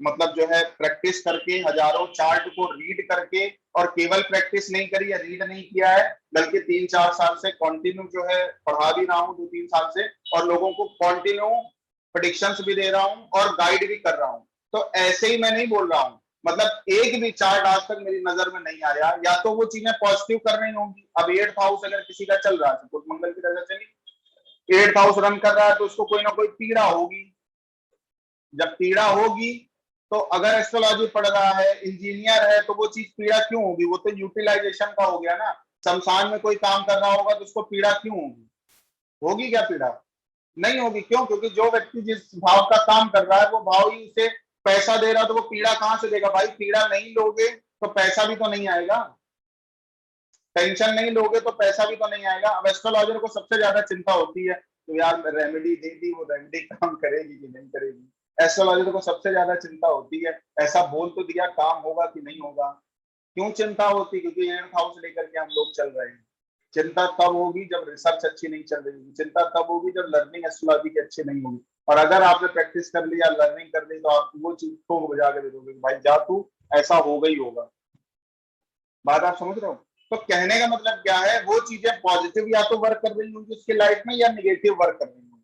मतलब जो है प्रैक्टिस करके, हजारों चार्ट को रीड करके, और केवल प्रैक्टिस नहीं करी या रीड नहीं किया है बल्कि 3-4 साल से कंटिन्यू जो है पढ़ा भी रहा हूं, 2-3 साल से, और लोगों को कंटिन्यू प्रेडिक्शंस भी दे रहा हूं और गाइड भी कर रहा हूं। तो ऐसे ही मैं नहीं बोल रहा हूं, मतलब एक भी चार्ट आज तक मेरी नजर में नहीं आया, या तो वो चीजें पॉजिटिव कर रही होंगी। अब 8th हाउस अगर किसी का चल रहा है तो मंगल की वजह से नहीं, 8th हाउस रन कर रहा है तो उसको कोई ना कोई पीड़ा होगी, जब पीड़ा होगी तो अगर एस्ट्रोलॉजी पढ़ रहा है, इंजीनियर है, तो वो चीज पीड़ा क्यों होगी, वो तो यूटिलाइजेशन का हो गया ना। शमशान में कोई काम कर रहा होगा तो उसको पीड़ा क्यों होगी, होगी क्या पीड़ा? नहीं होगी। क्यों? क्योंकि जो व्यक्ति जिस भाव का काम कर रहा है वो भाव ही उसे पैसा दे रहा है, तो वो पीड़ा कहां से देगा भाई? पीड़ा नहीं लोगे तो पैसा भी तो नहीं आएगा, टेंशन नहीं लोगे तो पैसा भी तो नहीं आएगा। अब एस्ट्रोलॉजर को सबसे ज्यादा चिंता होती है तो यार रेमेडी दे दी, वो रेमेडी काम करेगी कि नहीं करेगी। एस्ट्रोलॉजर को सबसे ज्यादा चिंता होती है ऐसा बोल तो दिया, काम होगा कि नहीं होगा। क्यों चिंता होती? क्योंकि 8th हाउस लेकर के हम लोग चल रहे हैं। चिंता तब होगी जब रिसर्च अच्छी नहीं चल रही होगी, चिंता तब होगी जब लर्निंग एस्ट्रोलॉजी की अच्छी नहीं होगी। और अगर आपने प्रैक्टिस कर लिया, लर्निंग कर ली, तो आप वो चीज को बजा के दे दोगे भाई जा तू, ऐसा होगा ही होगा। बात आप समझ रहे हो? तो कहने का मतलब क्या है, वो चीजें पॉजिटिव या तो वर्क कर रही होंगी उसकी लाइफ में या निगेटिव वर्क कर रही होंगी।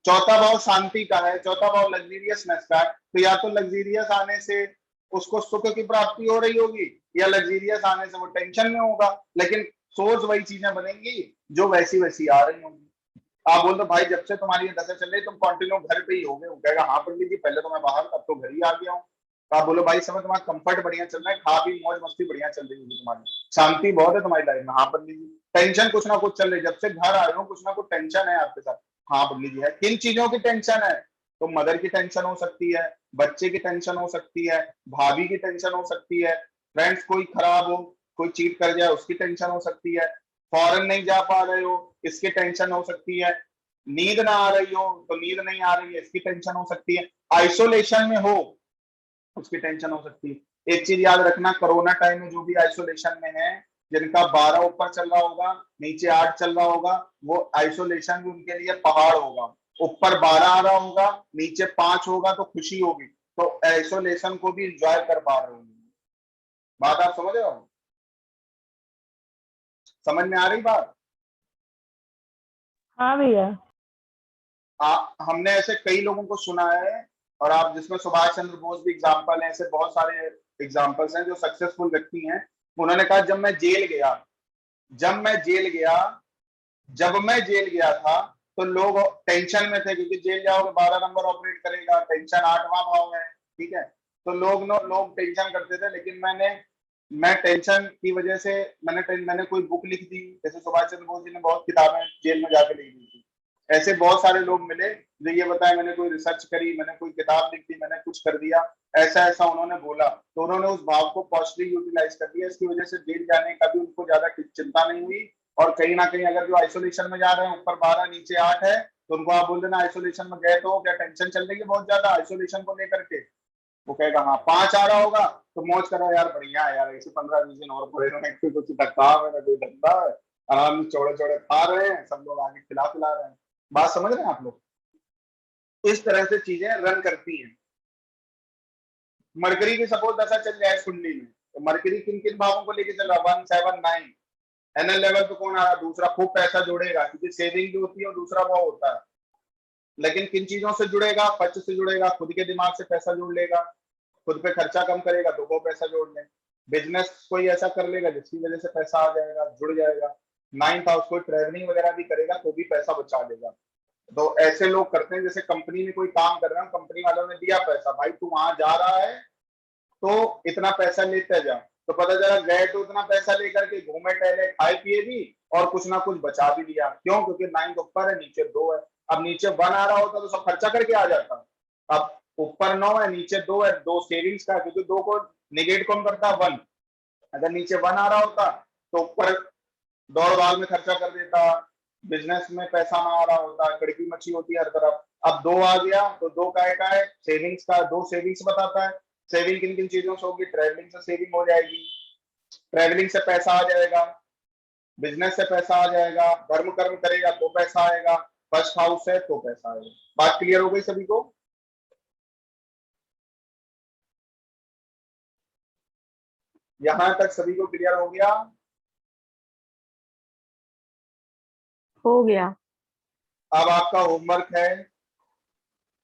चौथा भाव शांति का है, चौथा भाव लग्जरियसनेस का है, तो या तो लग्जरियस आने से उसको सुख की प्राप्ति हो रही होगी या लग्जरियस आने से वो टेंशन में होगा, लेकिन सोर्स वही चीजें बनेंगी जो वैसी वैसी आ रही होंगी। आप बोल दो भाई जब से तुम्हारी ये दशा चल रही तुम कंटिन्यू घर पे ही हो गए, वो कहेगा हाँ पंडित जी पहले तो मैं बाहर था, अब तो घर ही आ गया हूँ। तो आप बोलो भाई समय तुम्हारा कंफर्ट बढ़िया चल रहा है, खा पी मौज मस्ती बढ़िया चल रही होगी तुम्हारी, शांति बहुत है तुम्हारी लाइफ में। हाँ पंडित जी टेंशन कुछ ना कुछ चल रही, जब से घर आए हो कुछ ना कुछ टेंशन है आपके साथ। हाँ पंडित जी है, किन चीजों की टेंशन है? तो मदर की टेंशन हो सकती है, बच्चे की टेंशन हो सकती है, भाभी की टेंशन हो सकती है, फ्रेंड्स कोई खराब हो, कोई चीट कर जाए उसकी टेंशन हो सकती है, फॉरेन नहीं जा पा रहे हो इसकी टेंशन हो सकती है, नींद ना आ रही हो तो नींद नहीं आ रही है इसकी टेंशन हो सकती है, आइसोलेशन में हो उसकी टेंशन हो सकती है। एक चीज याद रखना, कोरोना टाइम में जो भी आइसोलेशन में है, जिनका 12 ऊपर चल रहा होगा नीचे 8 चल रहा होगा, वो आइसोलेशन भी उनके लिए पहाड़ होगा। ऊपर 12 आ रहा होगा नीचे 5 होगा तो खुशी होगी, तो आइसोलेशन को भी एंजॉय कर पा रहे होंगे। बात आप समझ रहे हो? समझ में आ रही बात? हाँ भैया। हमने ऐसे कई लोगों को सुना है, और आप जिसमें सुभाष चंद्र बोस भी एग्जाम्पल है, ऐसे बहुत सारे एग्जाम्पल्स हैं जो सक्सेसफुल व्यक्ति हैं। उन्होंने कहा जब मैं जेल गया जब मैं जेल गया था तो लोग टेंशन में थे, क्योंकि जेल जाओगे 12 नंबर ऑपरेट करेगा, टेंशन 8वां भाव है, ठीक है। तो लोग टेंशन करते थे, लेकिन मैं टेंशन की वजह से मैंने कोई बुक लिख दी, जैसे सुभाष चंद्र बोस जी ने बहुत किताबें जेल में जाके लिख दी थी। ऐसे बहुत सारे लोग मिले जो ये बताए मैंने कोई रिसर्च करी, मैंने कोई किताब लिख दी, मैंने कुछ कर दिया, ऐसा ऐसा उन्होंने बोला, तो उन्होंने उस भाव को पॉजिटिवली यूटिलाइज कर दिया। इसकी वजह से जेल जाने का भी उनको ज्यादा चिंता नहीं हुई। और कहीं ना कहीं अगर जो आइसोलेशन में जा रहे हैं ऊपर 12 नीचे 8 है, तो उनको आप बोल देना आइसोलेशन में गए तो क्या टेंशन चल रही है बहुत ज्यादा आइसोलेशन को लेकर के, वो कहेगा हाँ 5 आ रहा होगा तो मौज करो यार, बढ़िया है यार, ऐसे 15-20 दिन और पड़े रहे, कुछ काम है ना कोई धंधा है, आराम चौड़े चौड़े खा रहे हैं, सब लोग आगे खिला पिला रहे हैं। बात समझ रहे हैं आप लोग? इस तरह से चीजें रन करती हैं। मरकरी की सपोज दशा चल जाए कुंडली में, तो मरकरी किन किन भावों को लेके चल रहा? 1, 7, 9 एनएल लेवल पे कौन आ रहा? दूसरा, खूब पैसा जोड़ेगा, क्योंकि सेविंग जो होती है दूसरा भाव होता है। लेकिन किन चीजों से जुड़ेगा? पच से जुड़ेगा, खुद के दिमाग से पैसा जोड़ लेगा, खुद पे खर्चा कम करेगा तो वो पैसा जोड़ ले, बिजनेस कोई ऐसा कर लेगा जिसकी वजह से पैसा आ जाएगा, जुड़ जाएगा। 9th हाउस कोई ट्रेवलिंग वगैरह भी करेगा तो भी पैसा बचा लेगा। तो ऐसे लोग करते हैं, जैसे कंपनी में कोई काम कर रहा है, कंपनी वालों ने दिया पैसा, भाई तू वहां जा रहा है तो इतना पैसा लेते जा, तो पता चला गए तो उतना पैसा लेकर के घूमे टहले खाए पिए भी और कुछ ना कुछ बचा भी लिया। क्यों? क्योंकि 9 ऊपर है नीचे 2 है। अब नीचे 1 आ रहा होता तो सब खर्चा करके आ जाता, अब ऊपर 9 है नीचे 2 है, 2 सेविंग्स का, क्योंकि 2 को निगेट कौन करता है? 1। अगर नीचे 1 आ रहा होता तो ऊपर दौड़ भाग में खर्चा कर देता, बिजनेस में पैसा ना आ रहा होता, कड़की मच्छी होती है हर तरफ। अब 2 आ गया तो 2 का है सेविंग्स का, 2 सेविंग्स बताता है। सेविंग किन किन चीजों से होगी? ट्रैवलिंग से सेविंग हो जाएगी, ट्रैवलिंग से पैसा आ जाएगा, बिजनेस से पैसा आ जाएगा, धर्म कर्म करेगा तो पैसा आएगा, फर्स्ट हाउस है तो पैसा आएगा। बात क्लियर हो गई सभी को? यहां तक सभी को क्लियर हो गया? हो गया। अब आपका होमवर्क है,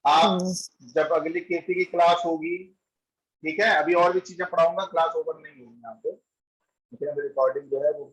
आप जब अगली केसी की क्लास होगी, ठीक है, अभी और भी चीजें पढ़ाऊंगा, क्लास ओवर नहीं होगी यहाँ पे, रिकॉर्डिंग जो है वो